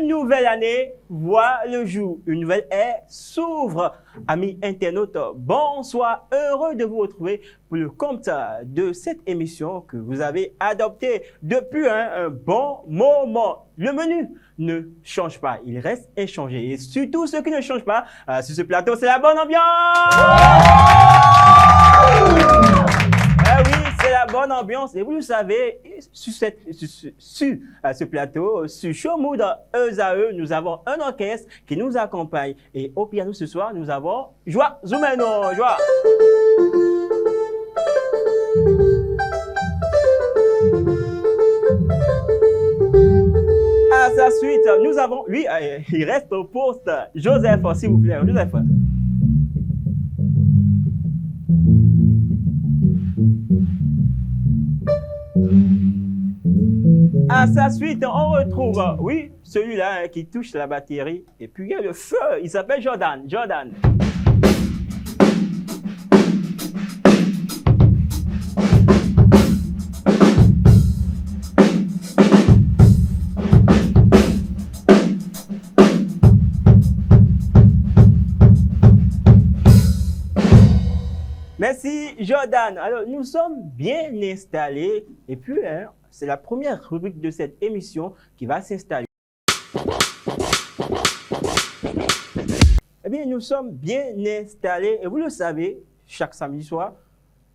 Nouvelle année voit le jour, une nouvelle ère s'ouvre. Amis internautes, bonsoir, heureux de vous retrouver pour le compte de cette émission que vous avez adoptée depuis un bon moment. Le menu ne change pas, il reste inchangé. Et surtout, ce qui ne change pas sur ce plateau, c'est la bonne ambiance. Oui, c'est la bonne ambiance. Et vous le savez, sur ce plateau, sur Showmood ESAE, nous avons un orchestre qui nous accompagne. Et au piano ce soir, nous avons Joie Zoumeno. Joie. À sa suite, nous avons, lui, il reste au poste, Joseph, s'il vous plaît. Joseph. À sa suite, on retrouve, oui, celui-là qui touche la batterie. Et puis il y a le feu, il s'appelle Jordan. Jordan. Merci Jordan. Alors nous sommes bien installés et puis c'est la première rubrique de cette émission qui va s'installer. Eh bien nous sommes bien installés et vous le savez, chaque samedi soir,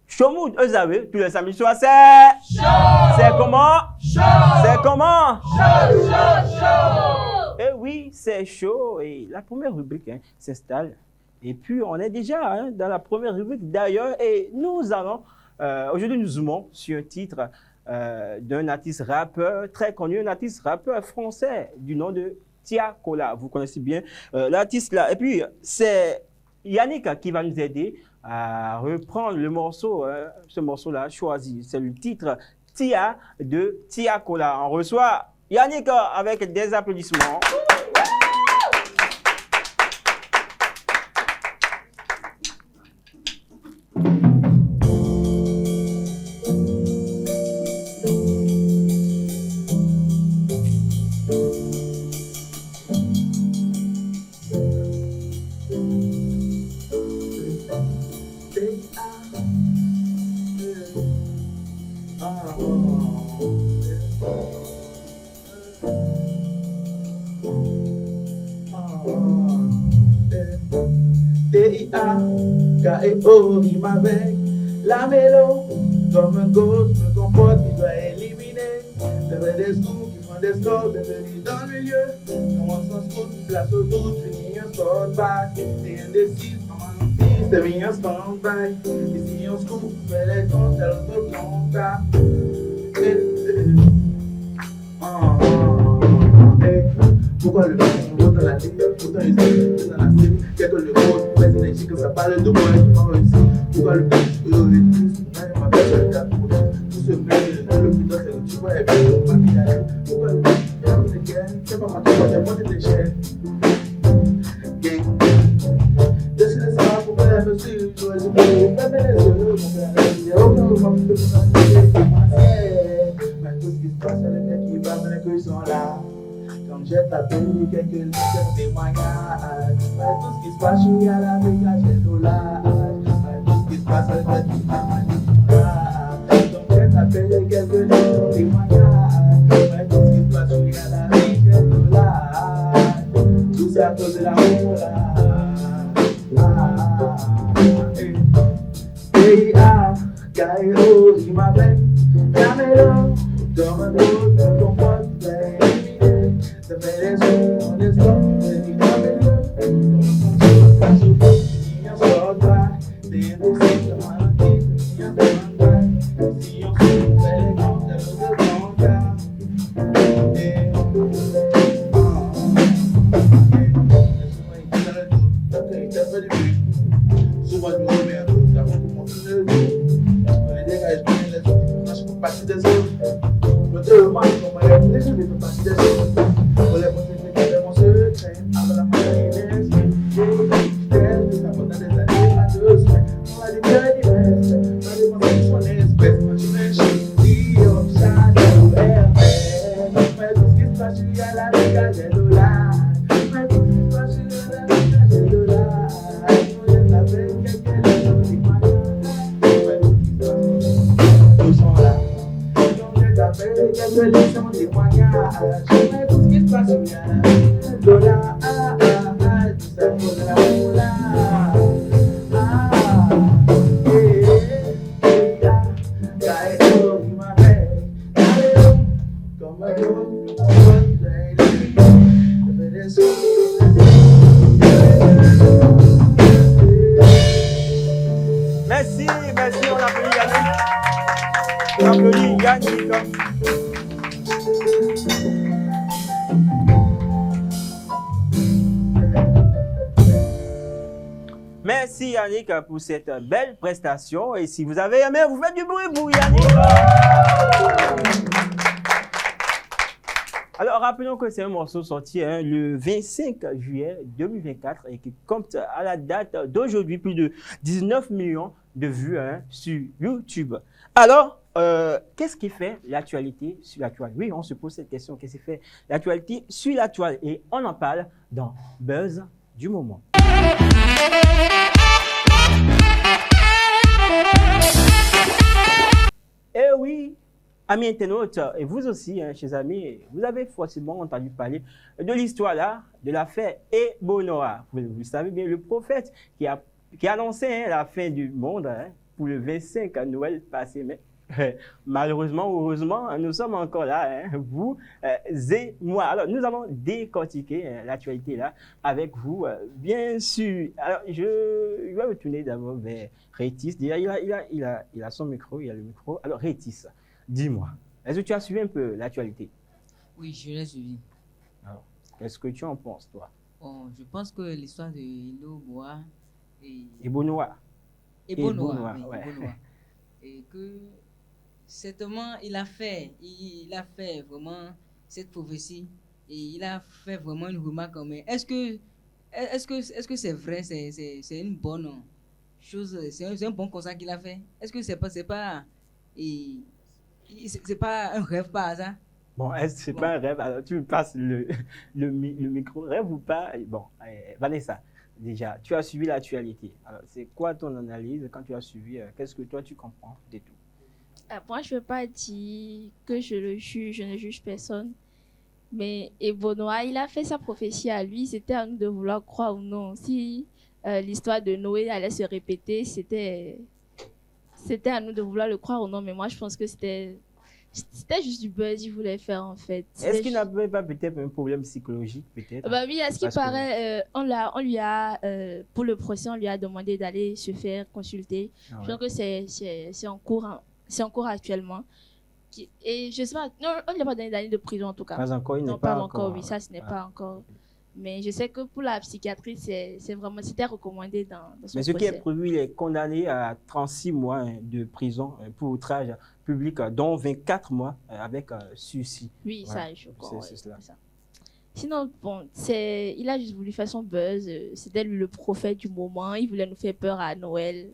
Showmood ESAE, tous les samedis soirs, c'est chaud. C'est comment? Chaud. C'est comment? Chaud, chaud, chaud. Eh oui, c'est chaud et la première rubrique s'installe. Et puis, on est déjà dans la première rubrique d'ailleurs. Et nous allons, aujourd'hui, nous zoomons sur un titre d'un artiste rappeur très connu, un artiste rappeur français du nom de Tiakola. Vous connaissez bien l'artiste là. Et puis, c'est Yannick qui va nous aider à reprendre le morceau, ce morceau-là choisi. C'est le titre Tia de Tiakola. On reçoit Yannick avec des applaudissements. T-I-A-K-E-O rime avec la mélo. Comme un ghost me comporte qui doit éliminer. Devant des scoops qui font des scores devenus dans le milieu. Commence en scoop, place au doute, fini un sport back. T'es indécis, comme un fils, devient un stand-by. Ici on scoop, fait les comptes, c'est l'auto-contact. Pourquoi le monde dans la tête, pourtant ils sont dans la série. Quelque le rose, mais énergie que ça parle de moi et ici. Pourquoi le plus, je le réduis, ma personne cap pour tout ce blé, le plus c'est le tu vois, et puis le papier. Pourquoi le plus, c'est pas ma tour, c'est moi qui t'échelle. Gang. Décidez ça, pourquoi elle me suit, je vais jouer, même les yeux, mon père, il y a aucun moment de mais tout ce qui se passe, c'est le mec qui va venir qu'ils sont là. Comme j'ai tapé quelques lignes de témoignages. Mais tout ce qui se passe, je suis à la veille, j'ai $. Mais tout ce qui se passe, c'est le mec qui va venir là. Comme j'ai tapé quelques lignes de témoignages. Mais tout ce qui se passe, je suis à la veille, j'ai $. c'est à cause de l'amour là. Hey, ah, Cairo, il m'appelle Camelo, comme un autre, comme ton pote, baby. Ça fait des jours, des soirs, baby, Camelo. Ça souffre, il en sort pas, des décisions à l'enquête, il en sort pas. Si on se fait les comptes, de ton cas. Souvent, je me remets un peu, ça va pour mon le les dégâts, je connais les autres. Moi, je peux partir des autres. Je me demande comment les bouler, je vais partir des autres. Pour les montrer, je vais mon secret. Avant la fin des esprits, j'ai ça pendant des années, pas 2 semaines. On va libérer des restes, pas de penser sur l'espèce. Moi, je me chie, shadow, mais tout ce qui se passe, il y a la dégâts des dollars. Mais tout ce qui se passe, il y a la dégâts des dollars. Merci, merci, on applaudit Yannick. On applaudit Yannick. Merci Yannick pour cette belle prestation. Et si vous avez aimé, vous faites du bruit pour Yannick. Alors, rappelons que c'est un morceau sorti le 25 juillet 2024 et qui compte à la date d'aujourd'hui plus de 19 millions de vues sur YouTube. Alors, qu'est-ce qui fait l'actualité sur la toile? Oui, on se pose cette question. Qu'est-ce qui fait l'actualité sur la toile? Et on en parle dans Buzz du moment. Eh oui, amis internautes, et vous aussi, chers amis, vous avez forcément entendu parler de l'histoire là, de l'affaire Ebonoa. Vous savez bien, le prophète qui a annoncé la fin du monde pour le 25 à Noël passé. Mais malheureusement ou heureusement, nous sommes encore là, vous et moi. Alors, nous allons décortiquer l'actualité là avec vous, bien sûr. Alors, je vais me tourner d'abord vers Rétis. Déjà, il a son micro, il a le micro. Alors, Rétis, dis-moi, est-ce que tu as suivi un peu l'actualité? Oui, je l'ai suivi. Alors, qu'est-ce que tu en penses, toi? Bon, je pense que l'histoire de Hilo Boa et Ebonoa. Ebonoa, oui, ouais. Ebonoa. Et que certainement il a fait vraiment cette prophétie et il a fait vraiment une remarque. Mais est-ce que c'est vrai, c'est une bonne chose, c'est un bon constat qu'il a fait? Est-ce que c'est pas un rêve par hasard? Bon, est-ce que c'est pas un rêve? Alors, tu me passes le micro. Rêve ou pas? Bon, Vanessa, déjà, tu as suivi l'actualité. Alors, c'est quoi ton analyse quand tu as suivi? Qu'est-ce que toi, tu comprends de tout? Moi, je ne veux pas dire que je le juge, je ne juge personne. Mais Ebonoa, il a fait sa prophétie à lui. C'était à nous de vouloir croire ou non. Si l'histoire de Noé allait se répéter, c'était à nous de vouloir le croire ou non. Mais moi, je pense que c'était juste du buzz qu'il voulait faire, en fait. Est-ce qu'il n'avait pas peut-être un problème psychologique, peut-être? Bah oui, à ce qui paraît, on lui a, pour le procès, on lui a demandé d'aller se faire consulter. Ah ouais. Je pense que c'est en cours. C'est en cours actuellement. Et je sais pas, non, on ne l'a pas donné d'année de prison en tout cas. Pas encore, il n'est non, pas encore. Oui, ça, ce n'est pas encore. Mais je sais que pour la psychiatrie, c'était recommandé dans son Mais ce qui procès. est prévu, il est condamné à 36 mois de prison pour outrage public, dont 24 mois avec sursis. Oui, Voilà. ça, je crois. C'est cela. Ça. Sinon, bon, il a juste voulu faire son buzz. C'était lui le prophète du moment. Il voulait nous faire peur à Noël.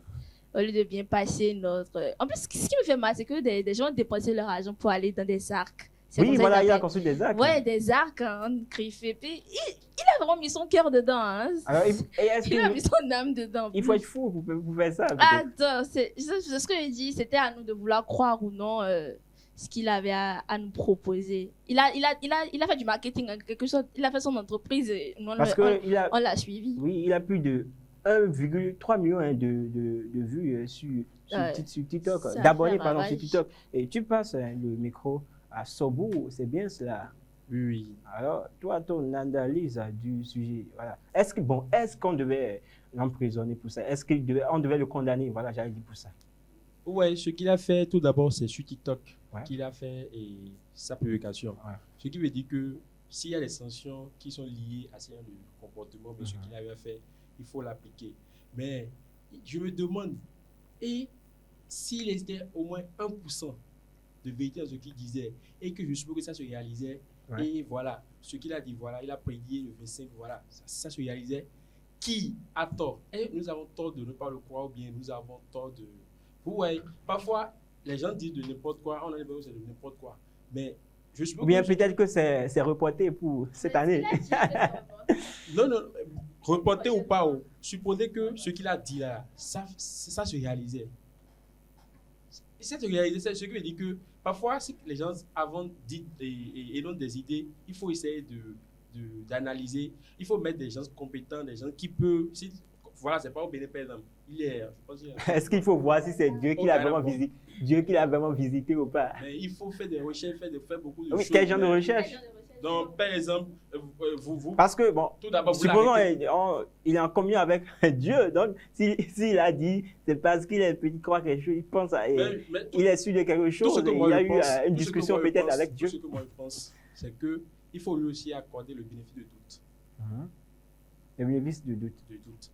Au lieu de bien passer notre... En plus, ce qui me fait mal, c'est que des gens ont dépensé leur argent pour aller dans des arcs. Oui, voilà, il a construit des arcs. Ouais, des arcs griffés. Puis il a vraiment mis son cœur dedans. Hein. Alors, Il a mis son âme dedans. Il faut être fou pour faire ça. Attends, c'est ce que je dis. C'était à nous de vouloir croire ou non ce qu'il avait à nous proposer. Il a fait du marketing en quelque sorte. Il a fait son entreprise et Parce que on l'a suivi. oui, il a plus de 1,3 million hein, de vues sur TikTok, ça d'abonnés fait pardon, sur ravage. TikTok. Et tu passes le micro à Sobou, c'est bien cela. Oui. Alors, toi, ton analyse du sujet, voilà. Est-ce qu'on devait l'emprisonner pour ça? On devait le condamner? Voilà, j'avais dit pour ça. Ouais, ce qu'il a fait, tout d'abord, c'est sur TikTok Ouais. qu'il a fait sa publication. Ouais. Ce qui veut dire que s'il y a des sanctions qui sont liées à ce genre de comportement, mais ce qu'il avait fait, il faut l'appliquer. Mais je me demande, et s'il était au moins 1% de vérité dans ce qu'il disait, et que je suppose que ça se réalisait, Ouais. et voilà, ce qu'il a dit, voilà, il a prédit le 25, voilà, ça se réalisait, qui a tort? Et nous avons tort de ne pas le croire, ou bien nous avons tort de... Ouais, parfois, les gens disent de n'importe quoi, on a l'impression que c'est de n'importe quoi. Mais je suppose Ou bien que... peut-être que c'est reporté pour cette année. Non, reporter ou pas, supposez que ce qu'il a dit là, ça se réalisait. Ça se réalisait, c'est ce qui veut dire que parfois, si les gens avant disent et donnent des idées, il faut essayer d'analyser. Il faut mettre des gens compétents, des gens qui peuvent... Voilà, c'est pas au Bénin, par exemple. Est-ce qu'il faut voir si c'est Dieu qui l'a vraiment visité ou pas? Mais il faut faire des recherches, faire beaucoup de Oui, choses. quel genre de recherche? Donc, par exemple, vous Parce que, bon, tout d'abord, vous supposons l'arrêtez. il est en communion avec Dieu. Donc, s'il a dit, c'est parce qu'il est petit, croit quelque chose, il pense à... Mais il est sûr de quelque tout ce chose. que Il moi y a je eu pense, une tout ce que discussion moi je peut-être pense, avec Dieu. Tout ce que moi je pense, c'est qu'il faut lui aussi accorder le bénéfice de doute. Le bénéfice de doute.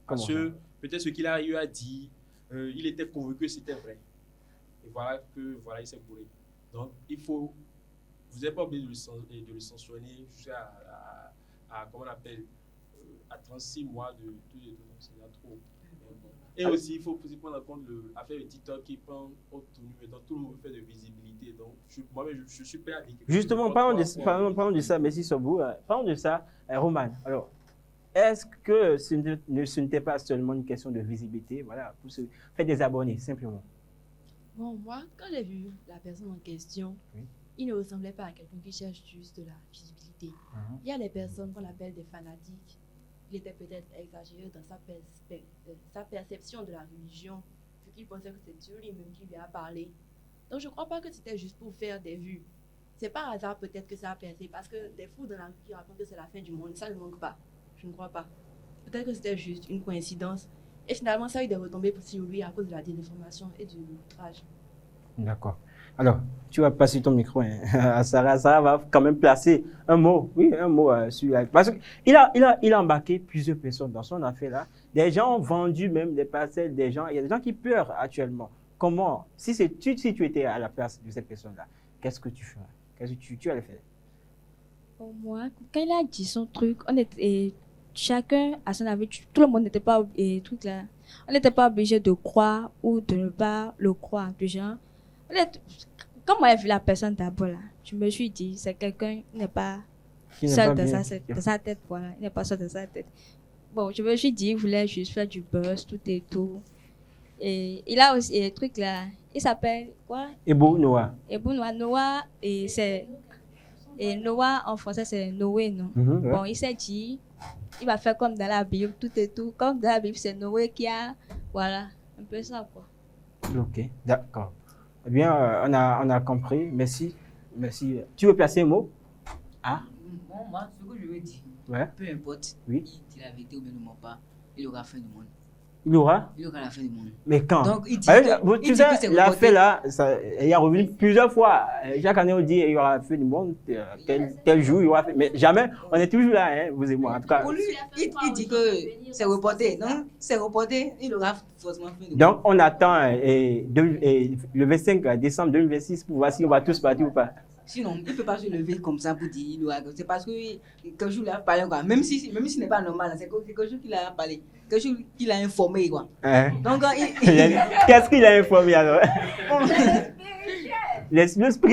Parce Comment que peut-être ce qu'il a eu à dire, il était convaincu que c'était vrai. Et voilà il s'est bourré. Donc, vous n'êtes pas obligé de le sanctionner jusqu'à comment on appelle, à 36 mois de tout. C'est là trop. Et aussi, il faut aussi prendre en compte l'affaire de TikTok qui prend haute tenue. Donc, tout le monde fait de visibilité. Donc, moi-même, je suis prêt à dire que... Justement, parlons de ça, merci Sobou. Parlons de ça, Roman. Alors, est-ce que ce n'était pas seulement une question de visibilité, voilà, pour se faire des abonnés, simplement? Bon, moi, quand j'ai vu la personne en question, Oui. il ne ressemblait pas à quelqu'un qui cherche juste de la visibilité. Il y a des personnes qu'on appelle des fanatiques. Il était peut-être exagéré dans sa perception de la religion, vu qu'il pensait que c'est Dieu lui-même qui lui a parlé. Donc, je ne crois pas que c'était juste pour faire des vues. C'est par hasard peut-être que ça a percé, parce que des fous dans la rue qui racontent que c'est la fin du monde, ça ne manque pas. Je ne crois pas. Peut-être que c'était juste une coïncidence. Et finalement, ça a eu des retombées sur lui à cause de la désinformation et du outrage. D'accord. Alors, tu vas passer ton micro à Sarah. Sarah va quand même placer un mot, sur la... Parce qu'il a embarqué plusieurs personnes dans son affaire-là. Des gens ont vendu même des parcelles, il y a des gens qui pleurent actuellement. Comment, si tu étais à la place de cette personne-là, qu'est-ce que tu ferais? Qu'est-ce que tu allais faire? Pour moi, quand il a dit son truc, chacun a son avis. Tout le monde n'était pas on n'était pas obligé de croire ou de ne pas le croire. Du genre, quand moi j'ai vu la personne d'abord là, je me suis dit c'est quelqu'un qui n'est pas seul dans sa tête, voilà, il n'est pas seul dans sa tête. Bon, je me suis dit il voulait juste faire du buzz, tout et tout. Et il a aussi un truc là, il s'appelle quoi? Ebo Noah. Ebo Noah, et Noah en français c'est Noé, non? Ouais. Bon, il s'est dit, il va faire comme dans la Bible, tout et tout. Comme dans la Bible, c'est Noé qui a, voilà, un peu ça, quoi. Ok, d'accord. Eh bien, on a compris. Merci. Tu veux placer un mot? Ah, Bon, moi, ce que je veux dire, ouais. peu importe, Oui. il dit la vérité ou bien ne ment pas, il aura la fin du monde. Il y aura? Il aura la fin du monde. Mais quand? Donc, il dit Tu que sais, c'est l'affaire là, il y a revenu plusieurs fois. Chaque année, on dit il y aura la fin du monde, tel jour, il y aura fait. Mais jamais, on est toujours là, hein, vous et moi. En tout cas. Pour lui, il dit que c'est reporté. Non, c'est reporté, il aura forcément fin du monde. Donc, on attend le 25 décembre 2026 pour voir si on va tous partir ou pas. Sinon, il ne peut pas se lever comme ça pour dire il aura. C'est parce que quelque chose il a parlé, quoi. Même si ce n'est pas normal, c'est quelque chose qu'il a parlé. Quelque chose qu'il a informé, quoi. Hein? Donc, Qu'est-ce qu'il a informé alors?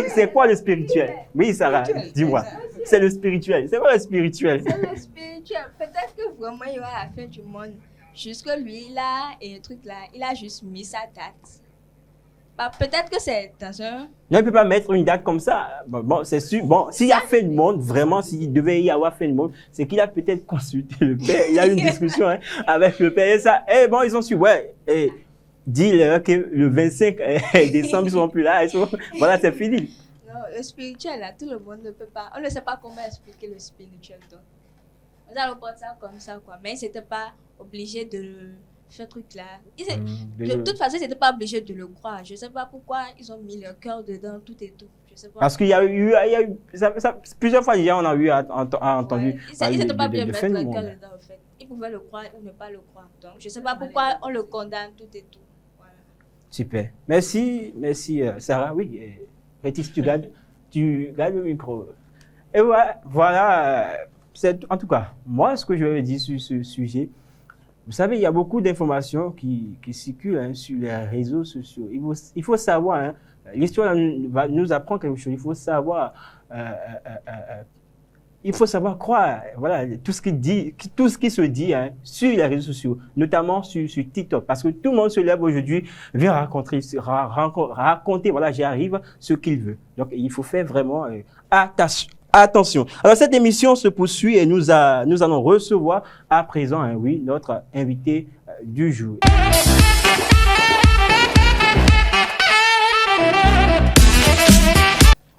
C'est quoi le spirituel? Oui, Sarah, dis-moi. C'est le spirituel. C'est quoi le spirituel? C'est le spirituel. Peut-être que vraiment il y aura la fin du monde. Jusque lui, là, et le truc là, il a juste mis sa date. Peut-être que c'est dans un... Non, il ne peut pas mettre une date comme ça. Bon, c'est sûr. Bon, s'il y a fait de monde, vraiment, s'il devait y avoir fait de monde, c'est qu'il a peut-être consulté le père. Il a eu une discussion avec le père et ça. Et bon, ils ont su, ouais, dis-leur que le 25 décembre, ils ne seront plus là. Voilà, c'est fini. Non, le spirituel, là, tout le monde ne peut pas... On ne sait pas comment expliquer le spirituel, donc. On a le ça comme ça, quoi. Mais ils n'étaient pas obligés de ce truc-là. De toute façon, ils n'étaient pas obligés de le croire. Je ne sais pas pourquoi ils ont mis leur cœur dedans, tout et tout. Je sais pas. Parce qu'il y a eu plusieurs fois déjà, on a eu entendu. Ouais. Ils n'étaient pas bien mettre leur cœur dedans, en fait. Ils pouvaient le croire ou ne pas le croire. Donc, je ne sais pas pourquoi on le condamne, tout et tout. Voilà. Super. Merci, Sarah. Oui, Rétis, tu gardes le micro. Et voilà. En tout cas, moi, ce que je vais dire sur ce sujet, vous savez, il y a beaucoup d'informations qui circulent sur les réseaux sociaux. Il faut savoir, l'histoire nous apprend quelque chose. Il faut savoir croire. Voilà, tout ce qui se dit sur les réseaux sociaux, notamment sur TikTok, parce que tout le monde se lève aujourd'hui, vient raconter, voilà, j'arrive, ce qu'il veut. Donc, il faut faire vraiment attention. Alors, cette émission se poursuit et nous allons recevoir à présent, notre invité du jour.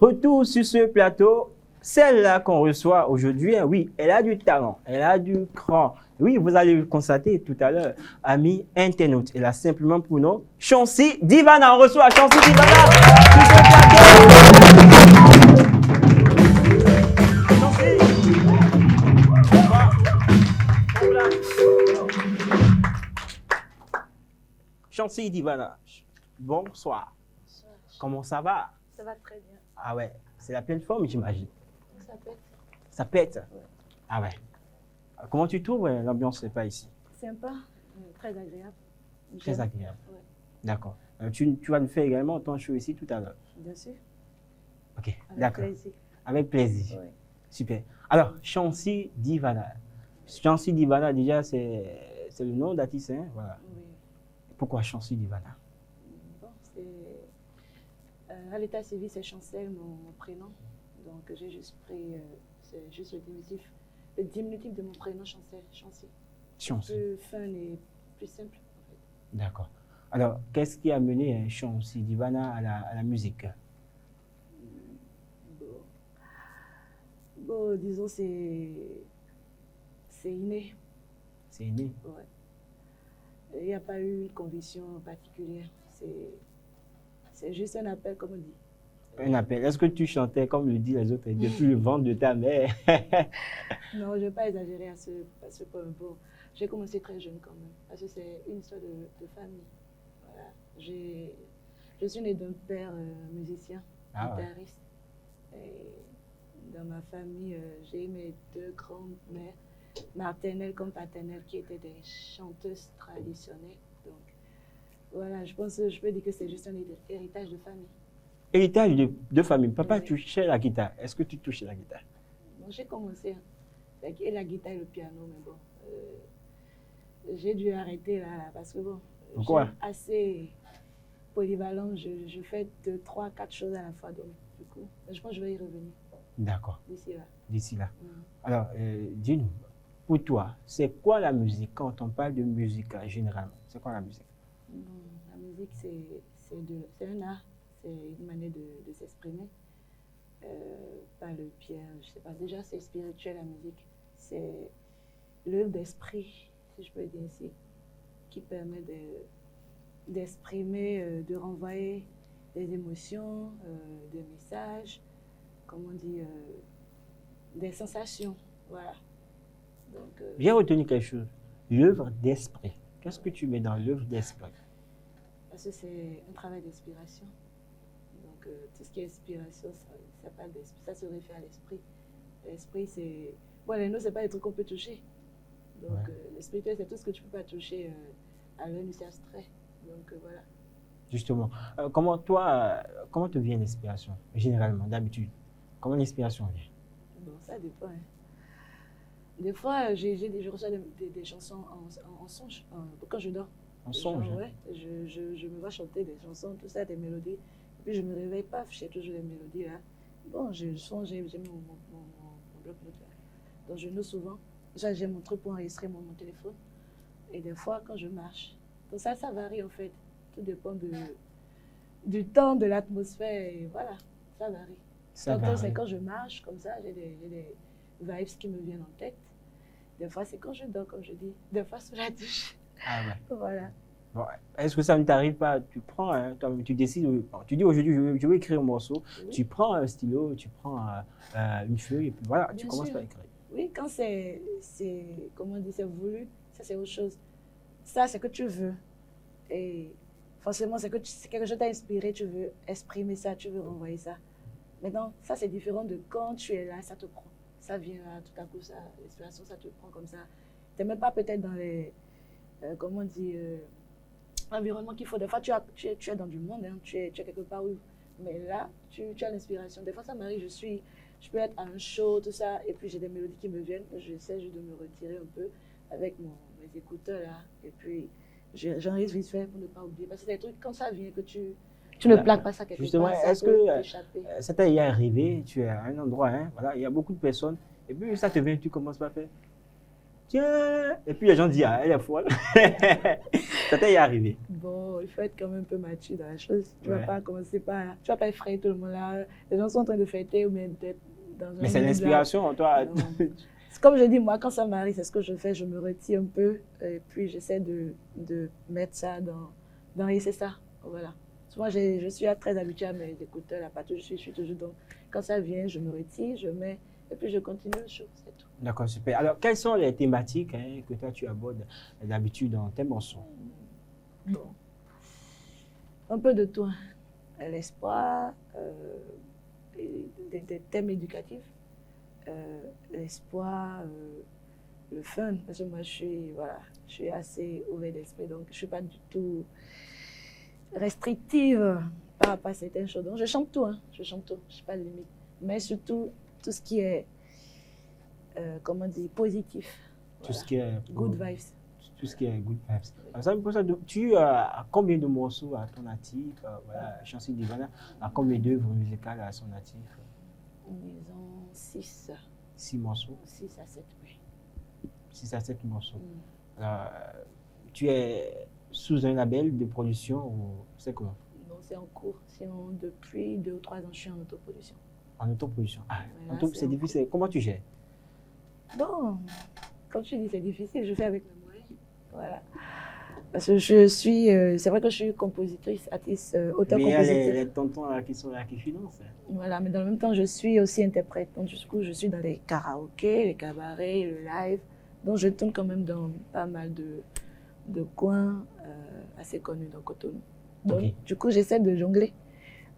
Retour sur ce plateau. Celle-là qu'on reçoit aujourd'hui, elle a du talent, elle a du cran. Oui, vous allez le constater tout à l'heure, amis internautes. Elle a simplement pour nom Chancy Divana. On reçoit Chancy Divana sur ce plateau. Chancy Divana, bonsoir. Comment ça va? Ça va très bien. Ah ouais, c'est la pleine forme, j'imagine. Ça pète. Ça pète? Ouais. Ah ouais. Comment tu trouves l'ambiance pas ici? Sympa, très agréable. Très agréable. Ouais. D'accord. Tu vas nous faire également ton show ici tout à l'heure. Bien sûr. Ok, Avec d'accord. plaisir. Avec plaisir. Ouais. Super. Alors, Chancy Divana. Chancy Divana, déjà, c'est le nom d'artiste, hein? Voilà. Oui. Pourquoi Chancy Divana? Bon, à l'état civil, c'est Chancel, mon prénom. Donc, j'ai juste pris, c'est juste le diminutif de mon prénom, Chancel, Chancy. Chancy. Plus fun et plus simple, en fait. D'accord. Alors, qu'est-ce qui a mené Chancy Divana à la musique? Bon, disons, c'est inné. C'est inné. Ouais. Il n'y a pas eu une condition particulière. C'est juste un appel, comme on dit. Un appel. Est-ce que tu chantais, comme le disent les autres, depuis le ventre de ta mère? Non, je ne vais pas exagérer à ce point. Bon, j'ai commencé très jeune quand même, parce que c'est une histoire de famille. Voilà. Je suis née d'un père musicien, guitariste. Et dans ma famille, j'ai mes deux grandes-mères, maternelles comme paternelles, qui étaient des chanteuses traditionnelles. Donc, voilà, je pense que je peux dire que c'est juste un héritage de famille. Héritage de famille. Papa Oui. touchait la guitare. Est-ce que tu touchais la guitare? Bon, j'ai commencé avec la guitare et le piano, mais bon, j'ai dû arrêter là parce que bon, pourquoi? Je suis assez polyvalent, je fais 2, 3, 4 choses à la fois, donc du coup, je pense que je vais y revenir. D'accord. D'ici là. D'ici là. Alors, dis-nous, pour toi, c'est quoi la musique quand on parle de musique généralement? C'est quoi la musique? Bon, la musique, c'est un art, c'est une manière de s'exprimer. Par le pierre, je sais pas, déjà c'est spirituel la musique, c'est l'œuvre d'esprit, si je peux dire ainsi, qui permet d'exprimer, de renvoyer des émotions, des messages, comme on dit, des sensations, voilà. Donc, j'ai retenu quelque chose, l'œuvre d'esprit. Qu'est-ce que tu mets dans l'œuvre d'esprit? Parce que c'est un travail d'inspiration. Donc, tout ce qui est inspiration, ça se réfère à l'esprit. L'esprit, c'est... Bon, les noms, ce n'est pas des trucs qu'on peut toucher. Donc, le spirituel, c'est tout ce que tu ne peux pas toucher à l'œil, c'est abstrait. Donc, voilà. Justement, comment te vient l'inspiration, généralement, d'habitude? Comment l'inspiration vient? Bon, ça dépend. Hein. Des fois, je reçois des chansons en songe, quand je dors. On songe. Genre, ouais, je me vois chanter des chansons, tout ça, des mélodies. Et puis je me réveille, paf, j'ai toujours les mélodies là. Bon, je songe, j'ai mis mon bloc-notes là. Donc je note souvent. J'ai mon truc pour enregistrer mon téléphone. Et des fois, quand je marche. Donc ça varie en fait. Tout dépend du temps, de l'atmosphère. Et voilà, ça varie. Ça Tantôt, c'est varie. quand je marche, comme ça, j'ai des vibes qui me viennent en tête. Des fois, c'est quand je dors, comme je dis. Des fois, sous la douche. Ah ouais. Voilà. Bon, est-ce que ça ne t'arrive pas? Tu prends, tu décides, bon, tu dis aujourd'hui, je veux écrire un morceau. Oui. Tu prends un stylo, tu prends une feuille, et puis voilà, tu Bien commences sûr. par écrire. Oui, quand comment on dit, c'est voulu, ça c'est autre chose. Ça, c'est que tu veux. Et forcément, c'est quelque chose t'a inspiré, tu veux exprimer ça, tu veux renvoyer ça. Maintenant, ça c'est différent de quand tu es là, ça te prend. Ça vient là, tout à coup, l'inspiration, ça te prend comme ça. Tu n'es même pas peut-être dans les, comment on dit, environnement qu'il faut. Des fois, tu es dans du monde, hein, tu es quelque part où. Mais là, tu as l'inspiration. Des fois, ça m'arrive, je peux être à un show, tout ça, et puis j'ai des mélodies qui me viennent. J'essaie juste de me retirer un peu avec mes écouteurs là. Et puis, j'enregistre vite fait pour ne pas oublier. Parce que c'est des trucs, quand ça vient, que tu ne Voilà. plaques pas ça quelque Justement, part, ça est-ce peut que t'échapper. ça t'est arrivé, tu es à un endroit, hein, voilà, il y a beaucoup de personnes, et puis ça te vient, tu commences par faire, tiens, et puis les gens disent, ah, elle est folle. Ça t'est arrivé. Bon, il faut être quand même un peu mature dans la chose. Tu Ouais. vas pas commencer par... Tu vas pas effrayer tout le monde là. Les gens sont en train de fêter ou même d'être dans un Mais c'est monde là. l'inspiration, toi. Non. C'est comme je dis, moi, quand ça m'arrive, c'est ce que je fais. Je me retire un peu et puis j'essaie de mettre ça d'enregistrer ça. Voilà. Souvent, je suis très habituée à mes écouteurs, là, partout, je suis toujours dans... Quand ça vient, je me retire, je mets, et puis je continue le show, c'est tout. D'accord, super. Alors, quelles sont les thématiques que toi tu abordes d'habitude dans tes morceaux? Bon. Un peu de tout. Hein. L'espoir, des thèmes éducatifs, l'espoir, le fun, parce que moi, je suis assez ouvert d'esprit, donc je ne suis pas du tout restrictive par rapport à certaines choses. Donc, je chante tout, hein. Je chante tout, je n'ai pas de limite. Mais surtout, tout ce qui est, comment dire, positif. Tout ce qui est Good vibes. Tout ce qui est good vibes. Alors, ça me pose ça, tu as combien de morceaux à ton actif? Voilà, Chancy Divana a combien d'œuvres musicales à son actif? Ils ont 6 morceaux. 6 à 7, oui. 6 à 7 morceaux. Alors, tu es sous un label de production ou c'est quoi? Non, c'est en cours. Depuis 2 ou 3 ans, je suis en autoproduction. En autoproduction. Ah, Voilà, c'est difficile. Comment tu gères? Bon, comme tu dis, c'est difficile, je fais avec mes moyens. Voilà. Parce que je suis, c'est vrai que je suis compositrice, artiste, Mais il y a auteur-compositrice. les tontons là qui sont là, qui financent. Voilà, mais dans le même temps, je suis aussi interprète. Donc, du coup, je suis dans les karaokés, les cabarets, le live. Donc, je tourne quand même dans pas mal de coins assez connus dans Cotonou. Donc, Ok. du coup, j'essaie de jongler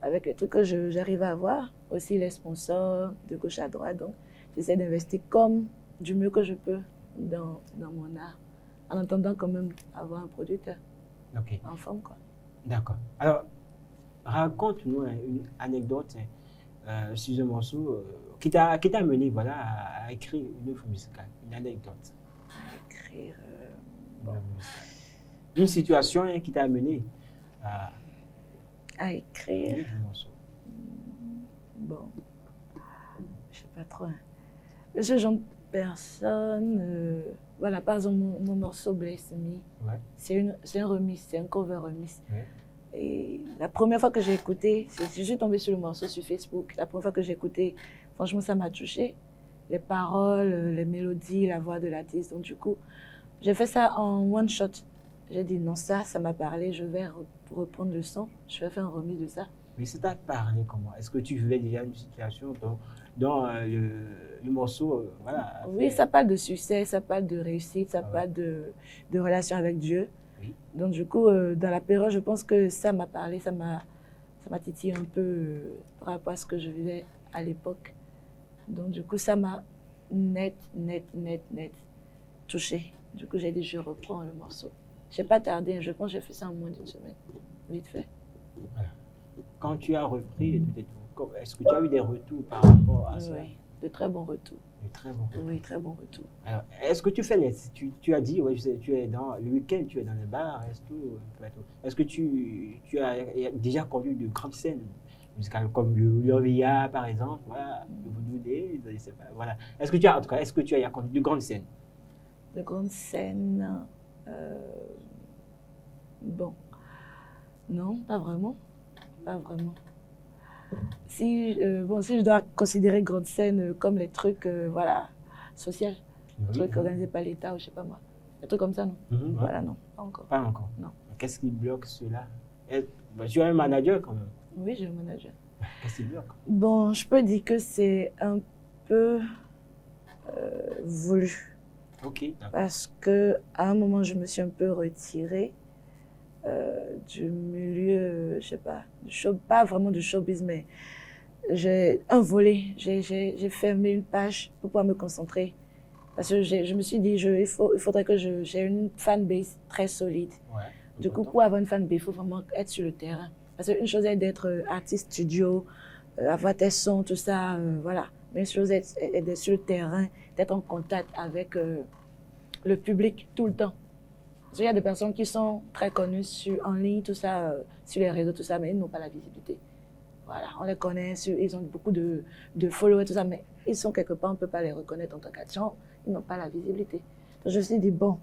avec les trucs que j'arrive à avoir. Aussi les sponsors de gauche à droite. Donc, j'essaie d'investir comme du mieux que je peux dans mon art. En attendant quand même avoir un producteur Ok, en forme, quoi. d'accord. Alors, raconte-nous une anecdote sur un morceau qui t'a mené voilà, à écrire une œuvre musicale. Une anecdote. Écrire. Une situation qui t'a mené À écrire. écrire un morceau. Bon, je sais pas trop. Hein. Ce genre de personne, voilà, par exemple, mon morceau Bless Me, Ouais. c'est un remix, c'est un cover remix. Ouais. Et la première fois que j'ai écouté, je suis tombée sur le morceau sur Facebook. La première fois que j'ai écouté, franchement, ça m'a touchée. Les paroles, les mélodies, la voix de l'artiste. Donc, du coup, j'ai fait ça en one shot. J'ai dit non, ça m'a parlé, je vais reprendre le son, je vais faire un remix de ça. Mais ça t'a parlé comment? Est-ce que tu vivais déjà une situation dont le morceau, voilà. Oui, ça parle de succès, ça parle de réussite, ça parle de relation avec Dieu. Oui. Donc du coup, dans la période, je pense que ça m'a parlé, ça m'a titillé un peu par rapport à ce que je vivais à l'époque. Donc du coup, ça m'a net touchée. Du coup, j'ai dit, je reprends le morceau. Je n'ai pas tardé, je pense que j'ai fait ça en moins d'une semaine, vite fait. Voilà. Quand tu as repris, est-ce que tu as eu des retours par rapport à ça? Oui, de très bons retours. De très bon. Oui, très bon retour. Alors, est-ce que tu fais tu as dit, ouais, je sais, tu es dans le week-end, tu es dans les bars, est-ce que tu as déjà connu de grandes scènes musicales comme le Ria, par exemple, voilà, le Voodoo Days, je sais pas, voilà. Est-ce que tu as connu de grandes scènes? De grandes scènes, bon, non, pas vraiment. Pas vraiment. Si je dois considérer grandes scènes comme les trucs, voilà, sociaux, les trucs organisés par l'État ou je sais pas moi, des trucs comme ça, non. Ouais. Voilà, non, pas encore. Pas encore. Non. Qu'est-ce qui bloque cela? Tu as un manager quand même. Oui, j'ai un manager. Qu'est-ce qui bloque? Bon, je peux dire que c'est un peu voulu. Ok, d'accord. Parce que à un moment, je me suis un peu retirée du milieu, je sais pas, pas vraiment du showbiz, mais j'ai un volet. J'ai fermé une page pour pouvoir me concentrer. Parce que je me suis dit, il faudrait que j'ai une fanbase très solide. Ouais. Du coup, pour avoir une fanbase, il faut vraiment être sur le terrain. Parce qu'une chose est d'être artiste studio, avoir tes sons, tout ça, voilà. Mais une chose est d'être sur le terrain, d'être en contact avec le public tout le temps. Parce qu'il y a des personnes qui sont très connues en ligne, tout ça, sur les réseaux, tout ça, mais ils n'ont pas la visibilité. Voilà, on les connaît, ils ont beaucoup de followers, tout ça, mais ils sont quelque part, on ne peut pas les reconnaître en tant qu'agents, ils n'ont pas la visibilité. Donc je me suis dit, bon,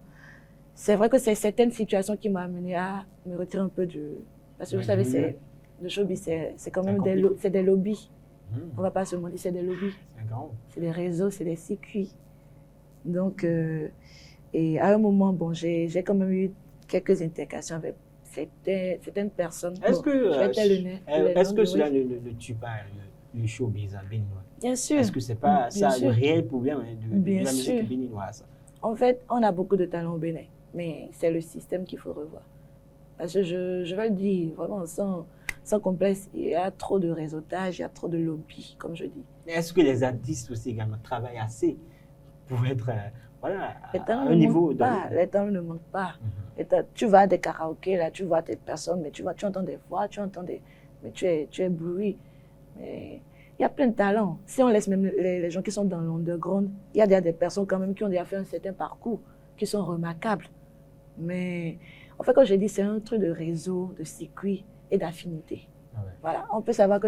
c'est vrai que c'est certaines situations qui m'ont amené à me retirer un peu de... Parce que vous savez, le showbiz, c'est quand même des lobbies. On ne va pas se mentir, c'est des lobbies. C'est des réseaux, c'est des circuits. Donc, et à un moment, bon, j'ai quand même eu quelques interactions avec certaines personnes. Est-ce que cela oui. ne tue pas le showbiz béninois? Bien sûr. Est-ce que ce n'est pas ça le réel problème de la sûr. musique béninoise? En fait, on a beaucoup de talents au Bénin, mais c'est le système qu'il faut revoir. Parce que je vais le dire vraiment sans complexe, il y a trop de réseautage, il y a trop de lobby, comme je dis. Est-ce que les artistes aussi également travaillent assez pour être voilà, à un niveau donné? Les talents ne manquent pas. Tu vas à des karaokés, là, tu vois des personnes, mais tu entends des voix, mais tu es bruit. Mais il y a plein de talents. Si on laisse même les gens qui sont dans l'underground, il y a des personnes quand même qui ont déjà fait un certain parcours, qui sont remarquables. Mais en fait, comme j'ai dit, c'est un truc de réseau, de circuit et d'affinité. Ah ouais. Voilà, on peut savoir que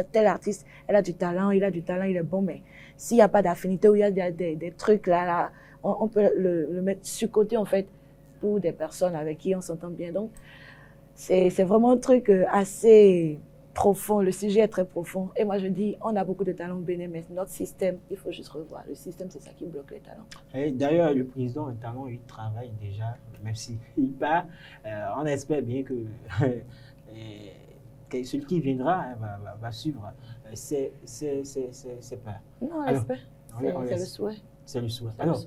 tel artiste, il a du talent, il est bon, mais s'il n'y a pas d'affinité ou il y a des trucs là, on peut le mettre sur côté en fait pour des personnes avec qui on s'entend bien. Donc, c'est vraiment un truc assez profond. Le sujet est très profond. Et moi, je dis, on a beaucoup de talents au Bénin, mais notre système, il faut juste revoir. Le système, c'est ça qui bloque les talents. Et d'ailleurs, le président est talent, il travaille déjà, même s'il part. On espère bien que celui qui viendra va suivre ses pas. Non, on espère. C'est le souhait. C'est le souhait. Alors,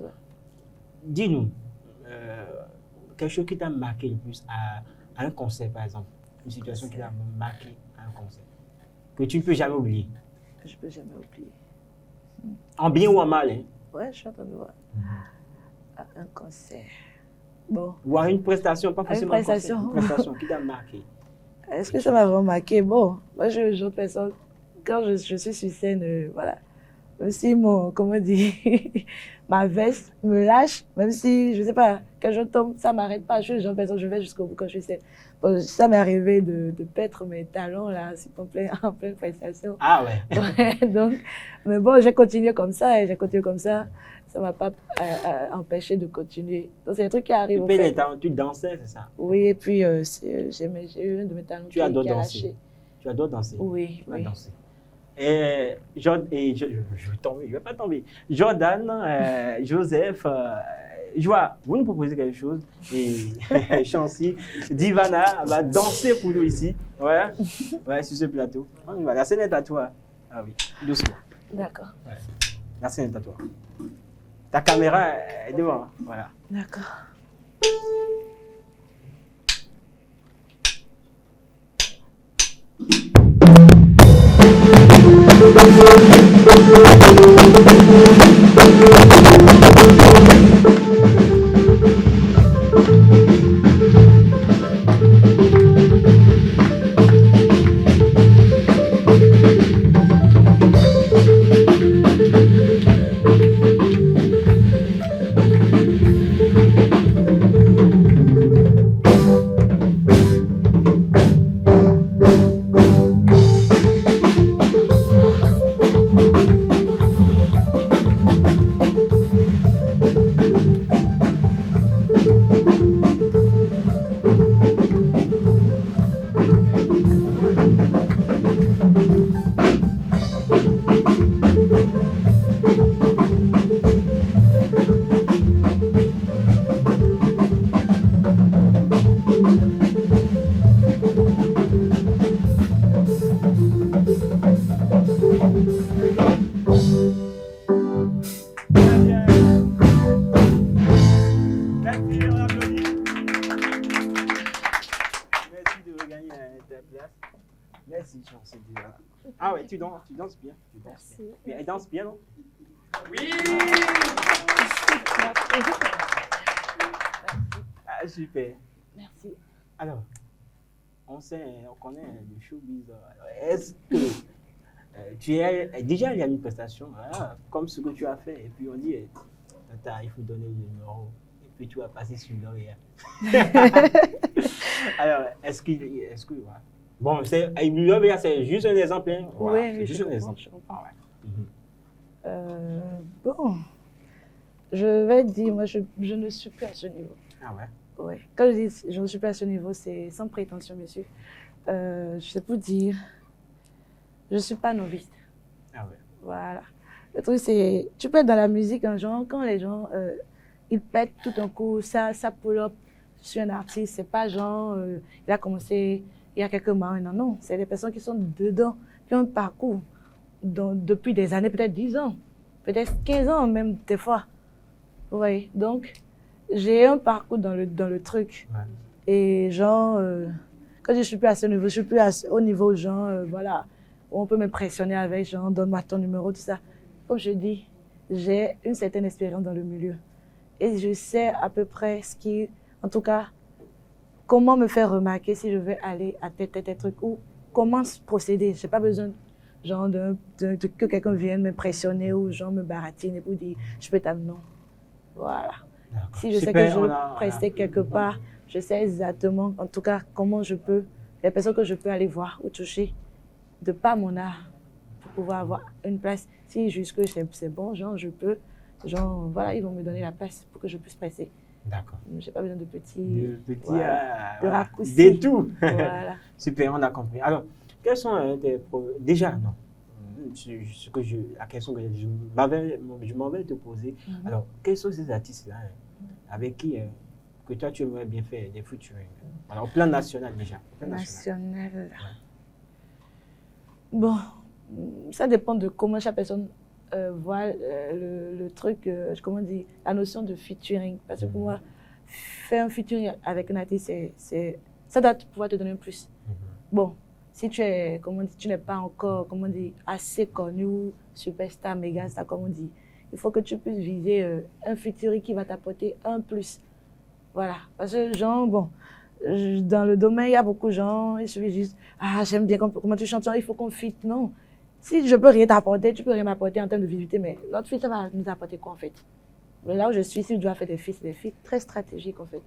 dis-nous, quelque chose qui t'a marqué le plus à un concert, par exemple, une situation qui t'a marqué à un concert, que tu ne peux jamais oublier. Que je ne peux jamais oublier. En bien ou en mal, hein? Ouais, je suis en train de voir. À un concert. Bon. Ou à une prestation, pas forcément une prestation. Une prestation qui t'a marqué. Est-ce que ça m'a vraiment marqué? Bon, moi, je suis une genre de personne, quand je suis sur scène, voilà, même si ma veste me lâche, même si, je sais pas, quand je tombe, ça m'arrête pas. Je suis une genre de personne, je vais jusqu'au bout quand je suis scène. Bon, ça m'est arrivé de perdre mes talons, là, en pleine prestation. Ah ouais. Ouais, donc, mais bon, j'ai continué comme ça, ça m'a pas empêché de continuer. Donc, c'est des trucs qui arrivent. Tu dansais, c'est ça? Oui, et puis j'ai eu un de mes talents qui a lâché. Tu adores danser? Oui, oui. Danser. Et je vais tomber, je vais pas tomber. Jordan, Joseph, Joie, vous nous proposez quelque chose et Chancy, Divana va danser pour nous ici, ouais, sur ce plateau. On y va. La scène est à toi. Ah oui, doucement. D'accord. Ouais. La scène est à toi. Ta caméra est devant, voilà. D'accord. tu danses bien. Merci. Bien. Elle danse bien, non? Ah, super. Merci. Alors, on connaît le showbiz. Alors, est-ce que tu es déjà il y a une prestation, voilà, comme ce que tu as fait, et puis on dit, attends, il faut donner le numéro, et puis tu vas passer sur l'oreille. Alors, est-ce que voilà. Bon, c'est juste un exemple. Hein. Voilà, Oui, c'est juste un exemple. je comprends. Ah ouais. Bon, je vais dire, moi, je ne suis plus à ce niveau. Ah ouais. Ouais. Quand je dis je ne suis plus à ce niveau, c'est sans prétention, monsieur. Je sais pour dire, je ne suis pas novice. Ah ouais. Voilà. Le truc, c'est, tu peux être dans la musique, un genre, quand les gens, ils pètent tout un coup, ça pull up sur un artiste, c'est pas genre, il a commencé il y a quelques mois, non, c'est des personnes qui sont dedans, qui ont un parcours depuis des années, peut-être 10 ans, peut-être 15 ans même, des fois. Oui, donc, j'ai un parcours dans le truc. Ouais. Et genre, quand je suis plus à ce niveau, je suis plus au niveau, genre, voilà, où on peut m'impressionner avec, genre, donne-moi ton numéro, tout ça. Comme je dis, j'ai une certaine expérience dans le milieu. Et je sais à peu près ce qui, en tout cas, comment me faire remarquer si je veux aller à tel truc, ou comment procéder. Je n'ai pas besoin, genre, que quelqu'un vienne m'impressionner ou, genre, me baratiner pour dire, je peux t'amener. Non. Voilà. D'accord. Si je sais Super, que je veux prester quelque part, je sais exactement, en tout cas, comment je peux, les personnes que je peux aller voir ou toucher, de par mon art, pour pouvoir avoir une place. Si jusque c'est bon, genre, je peux, genre, voilà, ils vont me donner la place pour que je puisse passer. D'accord. Je n'ai pas besoin de petits, Voilà, de raccourcis. des tout. Voilà. Super, on a compris. Alors, quels sont déjà, non, la question que je m'en vais te poser. Alors, quels sont ces artistes-là avec qui que toi tu aimerais bien faire des featuring? Alors, au plan national déjà. National. Bon, ça dépend de comment chaque personne voit le truc, comment dire, la notion de featuring. Parce que pour moi, faire un featuring avec un artiste, ça doit pouvoir te donner un plus. Bon, si tu es, comment dire, tu n'es pas encore, comment dire, assez connu, superstar, méga star, comme on dit, il faut que tu puisses viser un featuring qui va t'apporter un plus. Voilà. Parce que, genre, bon, dans le domaine, il y a beaucoup de gens, il suffit juste, ah, j'aime bien comment tu chantes, il faut qu'on fit. Non. Si je peux rien t'apporter, tu peux rien m'apporter en termes de visibilité, mais l'autre fit, ça va nous apporter quoi, en fait? Mais là où je suis, si je dois faire des feats très stratégiques, en fait.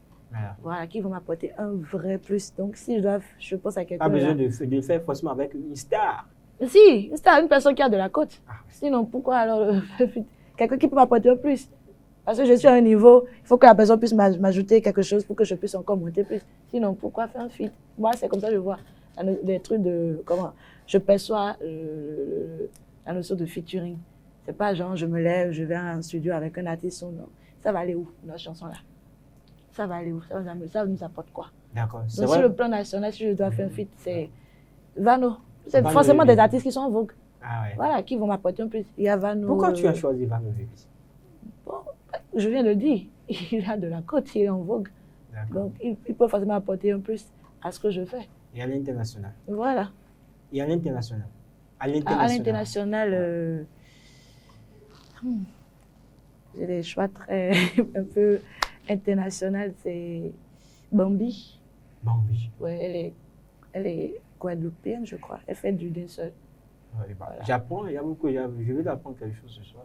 Voilà, qui vont m'apporter un vrai plus. Donc, si je pense à quelqu'un. Pas besoin de le faire forcément avec une star. Si, une star, une personne qui a de la côte. Sinon, pourquoi alors quelqu'un qui peut m'apporter un plus? Parce que je suis à un niveau, il faut que la personne puisse m'ajouter quelque chose pour que je puisse encore monter plus. Sinon, pourquoi faire un feat? Moi, c'est comme ça que je vois des trucs de comment je perçois la notion de featuring. C'est pas genre, je me lève, je vais en studio avec un artiste, non. Ça va aller où, notre chanson-là? Ça va aller où? Ça nous apporte quoi? D'accord. Donc, sur le plan national, si je dois faire un feat, c'est Vano. C'est forcément des artistes qui sont en vogue. Ah ouais. Voilà, qui vont m'apporter un plus. Il y a Vano. Pourquoi tu as choisi Vano Baby? Bon, je viens de le dire, il a de la côte, il est en vogue. Donc, il peut forcément apporter un plus à ce que je fais. Et à l'international? Voilà. Et à l'international? À l'international, j'ai des choix très un peu international, c'est Bambi. Bambi. Ouais, elle est guadeloupéenne, je crois. Elle fait du dancehall. Ouais, bah, voilà. J'apprends, il y a beaucoup, je vais apprendre quelque chose ce soir.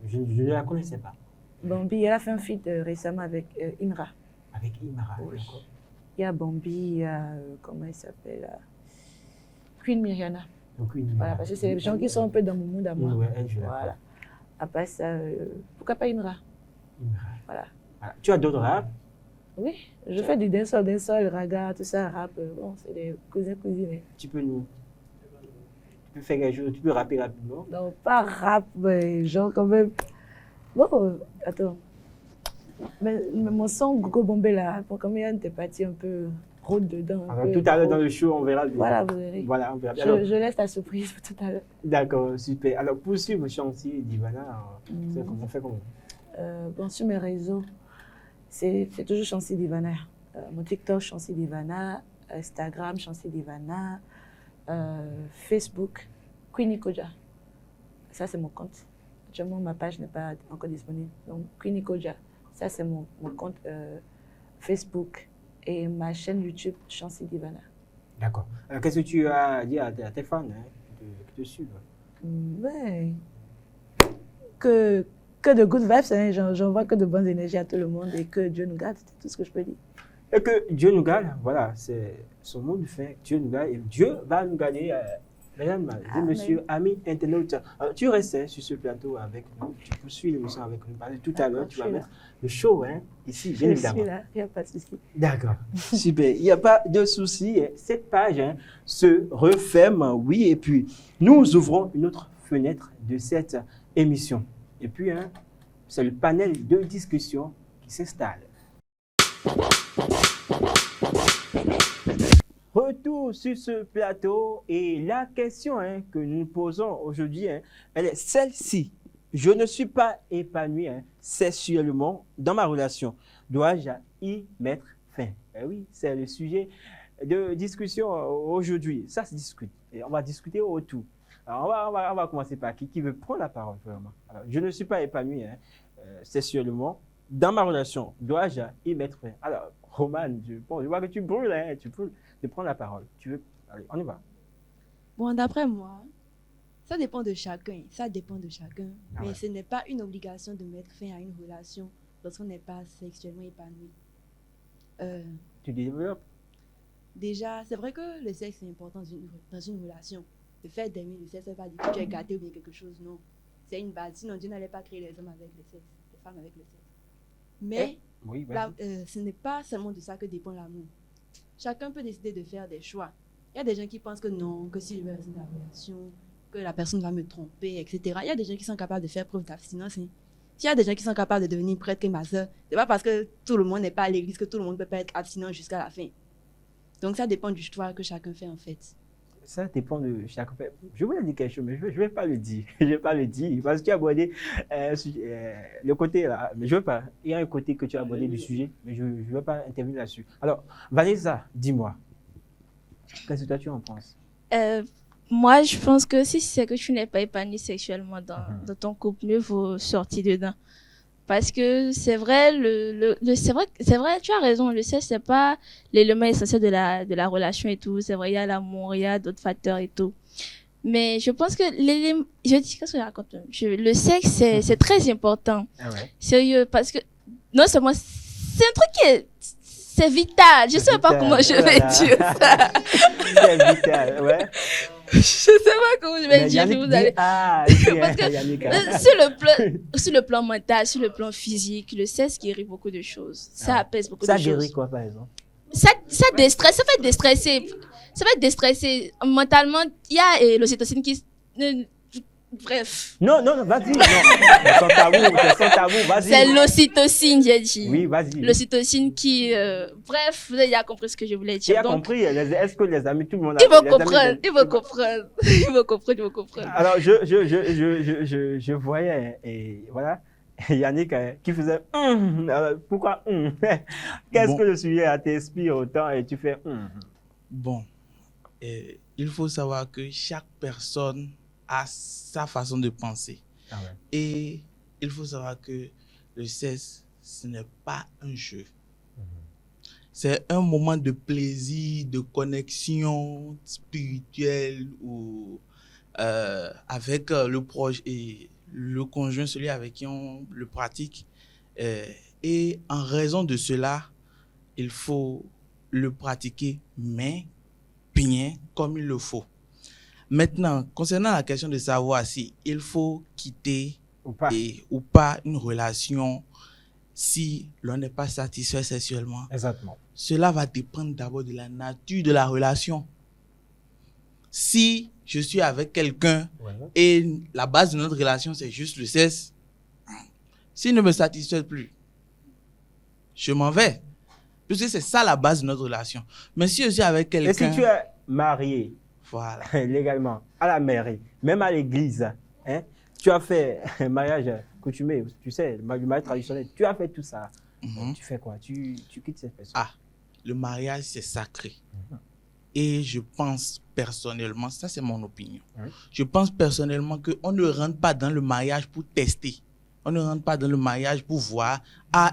Je ne la connaissais pas. Bambi, elle a fait un feat récemment avec Imra. Avec Imra, oui. Il y a Bambi, il y a, comment elle s'appelle, Queen Miriana. Voilà, parce que c'est les gens qui sont un peu dans mon monde à moi. Oui, voilà. Après ça, pourquoi pas Imra? Voilà. Tu as d'autres rap? Oui, je fais du dancehall, raga, tout ça, rap. Bon, c'est des cousines. Tu peux faire quelque chose, tu peux rapper rapidement? Non, pas rap, mais genre quand même. Bon, attends. Mais mon son Gogo Bombé là, pour combien t'es parti un peu route dedans. Alors, tout à l'heure dans le show, on verra. Voilà, vous verrez. Voilà, on verra. Je laisse ta surprise pour tout à l'heure. D'accord, super. Alors, pour suivre Chancy Divana, on fait comment? Bon, sur mes réseaux, c'est toujours Chancy Divana. Mon TikTok, Chancy Divana. Instagram, Chancy Divana. Facebook, Queenie Koja. Ça, c'est mon compte. Actuellement, ma page n'est pas encore disponible. Donc, Queenie Koja. Ça, c'est mon compte Facebook et ma chaîne YouTube, Chancy Divana. D'accord. Qu'est-ce que tu as dit à tes fans qui te suivent? Ouais. Que de good vibes, hein. J'envoie que de bonnes énergies à tout le monde et que Dieu nous garde, c'est tout ce que je peux dire. Et que Dieu nous garde, voilà, c'est son mot de fin. Dieu nous garde et Dieu va nous garder. Mesdames, monsieur, ami internaute, tu restes sur ce plateau avec nous, tu poursuis l'émission avec nous. Parce que tout à l'heure, tu vas mettre le show ici, bien évidemment. Je suis là, il n'y a pas de souci. D'accord, super, il n'y a pas de souci. Cette page se referme, oui, et puis nous ouvrons une autre fenêtre de cette émission. Et puis, c'est le panel de discussion qui s'installe. Retour sur ce plateau et la question que nous nous posons aujourd'hui, elle est celle-ci. Je ne suis pas épanoui sexuellement dans ma relation. Dois-je y mettre fin? Eh oui, c'est le sujet de discussion aujourd'hui. Ça se discute et on va discuter autour. Alors on va commencer par qui veut prendre la parole vraiment. Alors, je ne suis pas épanoui sexuellement dans ma relation. Dois-je y mettre fin? Alors, Roman, je vois que tu brûles de prendre la parole. Tu veux? Allez, on y va. Bon, d'après moi, ça dépend de chacun. Ça dépend de chacun. Mais ouais. Ce n'est pas une obligation de mettre fin à une relation lorsqu'on n'est pas sexuellement épanoui. Tu développes? Déjà, c'est vrai que le sexe est important dans une relation. Le fait d'aimer le sexe, ça ne veut pas dire que tu es gâté ou bien quelque chose, non. C'est une base. Sinon, Dieu n'allait pas créer les hommes avec le sexe, les femmes avec le sexe. Mais oui, ce n'est pas seulement de ça que dépend l'amour. Chacun peut décider de faire des choix. Il y a des gens qui pensent que non, que si je vais rester dans la relation, que la personne va me tromper, etc. Il y a des gens qui sont capables de faire preuve d'abstinence. S'il y a des gens qui sont capables de devenir prêtres comme ma soeur, ce n'est pas parce que tout le monde n'est pas à l'église que tout le monde ne peut pas être abstinent jusqu'à la fin. Donc ça dépend du choix que chacun fait en fait. Ça dépend de chacun. Je voulais dire quelque chose, mais je ne vais pas le dire. Je ne vais pas le dire parce que tu as abordé le côté là. Mais je veux pas. Il y a un côté que tu as abordé du sujet, mais je ne veux pas intervenir là-dessus. Alors, Vanessa, dis-moi. Qu'est-ce que toi tu en penses? Moi, je pense que si c'est que tu n'es pas épanoui sexuellement dans ton couple, mieux vaut sortir dedans. Parce que c'est vrai, c'est vrai, tu as raison, le sexe, c'est pas l'élément essentiel de la relation et tout. C'est vrai, il y a l'amour, il y a d'autres facteurs et tout. Mais je pense que qu'est-ce que je raconte? Le sexe, c'est très important. Ah ouais. Sérieux, parce que, non seulement, c'est un truc c'est vital. Je sais pas comment je vais dire ça. C'est vital, ouais. Je sais pas comment je vais dire. Parce que sur le plan mental, sur le plan physique, le sexe guérit beaucoup de choses. Ça apaise beaucoup de choses. Ça guérit quoi, par exemple? Ça déstresse, ça fait déstresser. Ça fait déstresser. Mentalement, il y a l'ocytocine qui... Bref. Non, vas-y. Non. Sans tabou, vas-y. C'est l'ocytocine, j'ai dit. Oui, vas-y. L'ocytocine qui... bref, vous avez compris ce que je voulais dire. Tu as compris? Est-ce que les amis, tout le monde a... Ils vont comprendre. Alors, je voyais, et voilà, Yannick qui faisait pourquoi Qu'est-ce que le sujet t'inspire autant et tu fais Bon, il faut savoir que chaque personne a sa façon de penser. Ah ouais. Et il faut savoir que le sexe, ce n'est pas un jeu. C'est un moment de plaisir, de connexion spirituelle ou avec le proche et le conjoint, celui avec qui on le pratique. Et en raison de cela, il faut le pratiquer, mais bien comme il le faut. Maintenant, concernant la question de savoir si il faut quitter ou pas une relation si l'on n'est pas satisfait sexuellement. Exactement. Cela va dépendre d'abord de la nature de la relation. Si je suis avec quelqu'un et la base de notre relation, c'est juste le sexe, s'il ne me satisfait plus, je m'en vais. Puisque c'est ça la base de notre relation. Mais si je suis avec quelqu'un... Et si tu es marié, voilà, légalement, à la mairie, même à l'église, tu as fait un mariage coutumé, tu sais, le mariage traditionnel, tu as fait tout ça. Tu fais quoi? Tu quittes cette personne? Ah, le mariage, c'est sacré. Et je pense personnellement, ça c'est mon opinion, Oui. je pense personnellement qu'on ne rentre pas dans le mariage pour tester. On ne rentre pas dans le mariage pour voir,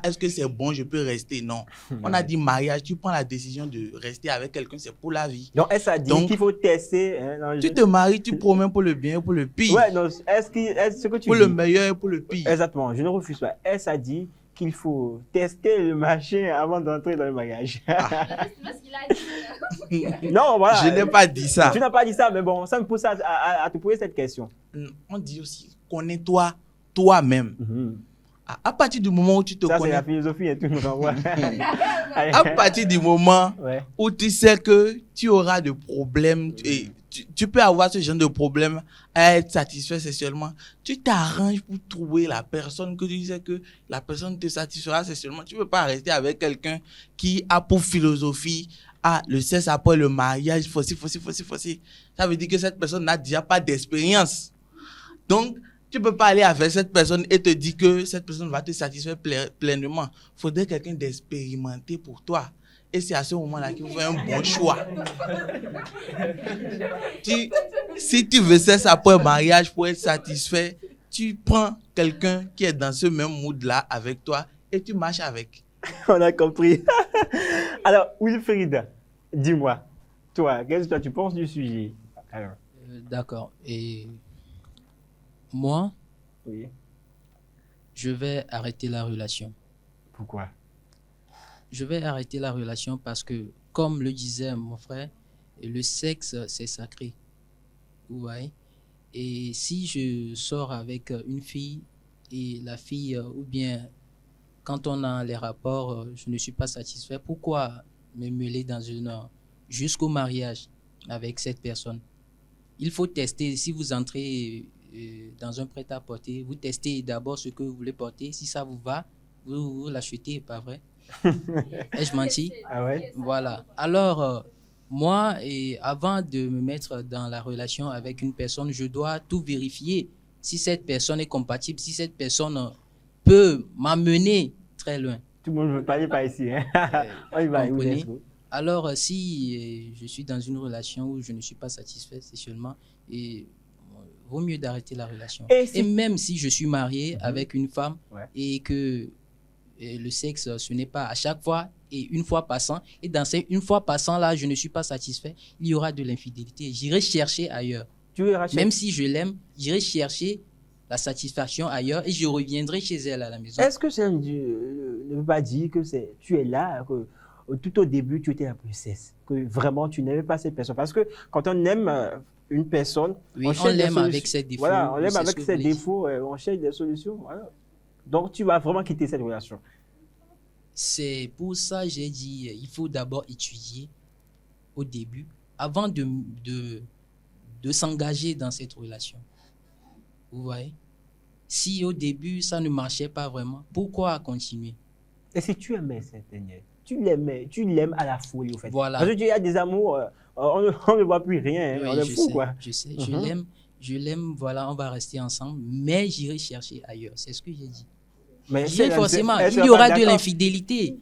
est-ce que c'est bon, je peux rester? Non. On a dit mariage, tu prends la décision de rester avec quelqu'un, c'est pour la vie. Donc, elle a dit Donc, qu'il faut tester. Hein, non, Tu te maries, tu promets pour le bien et pour le pire. Ouais, non, est-ce que tu Pour dis... le meilleur et pour le pire. Exactement, je ne refuse pas. Elle a dit qu'il faut tester le machin avant d'entrer dans le mariage. Non, voilà. Je n'ai pas dit ça. Tu n'as pas dit ça, mais bon, ça me pousse à te poser cette question. On dit aussi, connais-toi toi-même. À partir du moment où tu te Ça, c'est connais, la philosophie et tout nous renvoie. à partir du moment Ouais. où tu sais que tu auras de problèmes, et tu peux avoir ce genre de problème à être satisfait sexuellement, tu t'arranges pour trouver la personne que tu sais que la personne te satisfera sexuellement. Tu ne peux pas rester avec quelqu'un qui a pour philosophie le sexe après le mariage, forcé. Ça veut dire que cette personne n'a déjà pas d'expérience. Donc, tu ne peux pas aller avec cette personne et te dire que cette personne va te satisfaire pleinement. Il faudrait quelqu'un d'expérimenté pour toi. Et c'est à ce moment-là qu'il faut faire un bon choix. Si tu veux sexe après mariage pour être satisfait, tu prends quelqu'un qui est dans ce même mood-là avec toi et tu marches avec. On a compris. Alors, Wilfried, dis-moi, toi, qu'est-ce que tu penses du sujet? Alors, D'accord. Et moi, oui. je vais arrêter la relation. Pourquoi? Je vais arrêter la relation parce que, comme le disait mon frère, le sexe, c'est sacré. Vous voyez? Et si je sors avec une fille et la fille, ou bien quand on a les rapports, je ne suis pas satisfait, pourquoi me mêler jusqu'au mariage avec cette personne? Il faut tester. Si vous entrez dans un prêt-à-porter, vous testez d'abord ce que vous voulez porter. Si ça vous va, vous l'achetez, pas vrai? Ai-je menti? Ah ouais? Voilà. Alors, moi, avant de me mettre dans la relation avec une personne, je dois tout vérifier. Si cette personne est compatible, si cette personne peut m'amener très loin. Tout le monde ne veut pas aller par ici. Hein? On y va, Comprenez? let's go. Alors, si je suis dans une relation où je ne suis pas satisfait sexuellement, vaut mieux d'arrêter la relation. Et même si je suis marié avec une femme et que le sexe, ce n'est pas à chaque fois et une fois passant, et dans ces une fois passant là, je ne suis pas satisfait, il y aura de l'infidélité. J'irai chercher ailleurs. Même si je l'aime, j'irai chercher la satisfaction ailleurs et je reviendrai chez elle à la maison. Est-ce que ça ne veut pas dire que tu es là, que tout au début, tu étais la princesse, que vraiment, tu n'aimais pas cette personne? Parce que quand on aime une personne, oui, on l'aime avec ses défauts. Voilà, on l'aime avec ses défauts, on cherche des solutions. Voilà. Donc, tu vas vraiment quitter cette relation. C'est pour ça que j'ai dit il faut d'abord étudier au début avant de s'engager dans cette relation. Vous voyez? Si au début, ça ne marchait pas vraiment, pourquoi continuer? Et si tu aimais cette dernière, tu l'aimes à la folie, au fait. Voilà. Parce que tu as des amours, on ne voit plus rien, hein, Oui, on est fou, quoi. Je sais, je l'aime, voilà, on va rester ensemble, mais j'irai chercher ailleurs, c'est ce que j'ai dit. Mais forcément, il y aura de l'infidélité.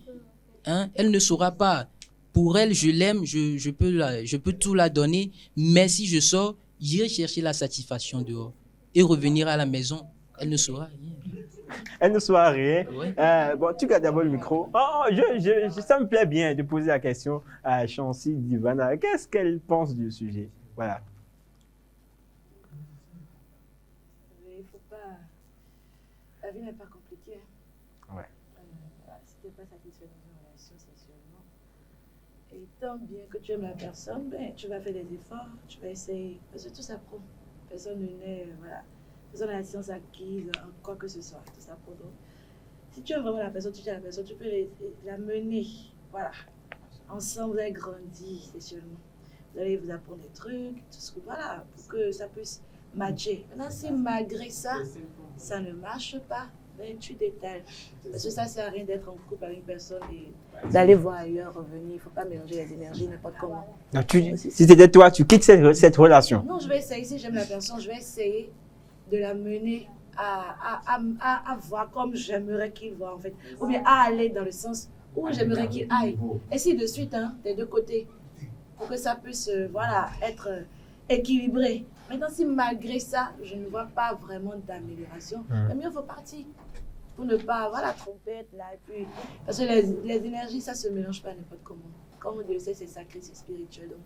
Hein? Elle ne saura pas. Pour elle, je l'aime, je peux tout la donner, mais si je sors, j'irai chercher la satisfaction dehors et revenir à la maison, elle ne saura rien. Elle ne saura rien. Ouais. Bon, tu gardes d'abord le micro. Ça me plaît bien de poser la question à Chancy Divana. Qu'est-ce qu'elle pense du sujet? Voilà. Il faut pas... La vie n'est pas compliquée. Ouais. Si tu n'es pas satisfait dans une relation sexuellement, et tant bien que tu aimes la personne, ben, tu vas faire des efforts, tu vas essayer. Parce que tout s'apprend. Personne ne naît, voilà. Personne n'a la science acquise en quoi que ce soit. Tout s'apprend. Donc, si tu aimes vraiment la personne, tu aimes la personne, tu peux la mener. Voilà. Ensemble, vous allez grandir sexuellement. Vous allez vous apprendre des trucs, tout ce que, voilà, pour que ça puisse matcher. Maintenant, si malgré ça, ça ne marche pas, ben, tu détales. Parce que ça ne sert à rien d'être en couple avec une personne et d'aller voir ailleurs, revenir. Il ne faut pas mélanger les énergies, n'importe comment. Donc, si c'était toi, tu quittes cette relation? Non, je vais essayer. Si j'aime la personne, je vais essayer de la mener à voir comme j'aimerais qu'il voit, en fait. Ou bien à aller dans le sens où j'aimerais qu'il aille. Et si de suite, hein, des deux côtés, pour que ça puisse voilà, être équilibré. Maintenant, si malgré ça, je ne vois pas vraiment d'amélioration, le mieux faut partir pour ne pas voilà, tromper, être là. Et puis, parce que les énergies, ça ne se mélange pas n'importe comment. Comme on dit, c'est sacré, c'est spirituel. Donc,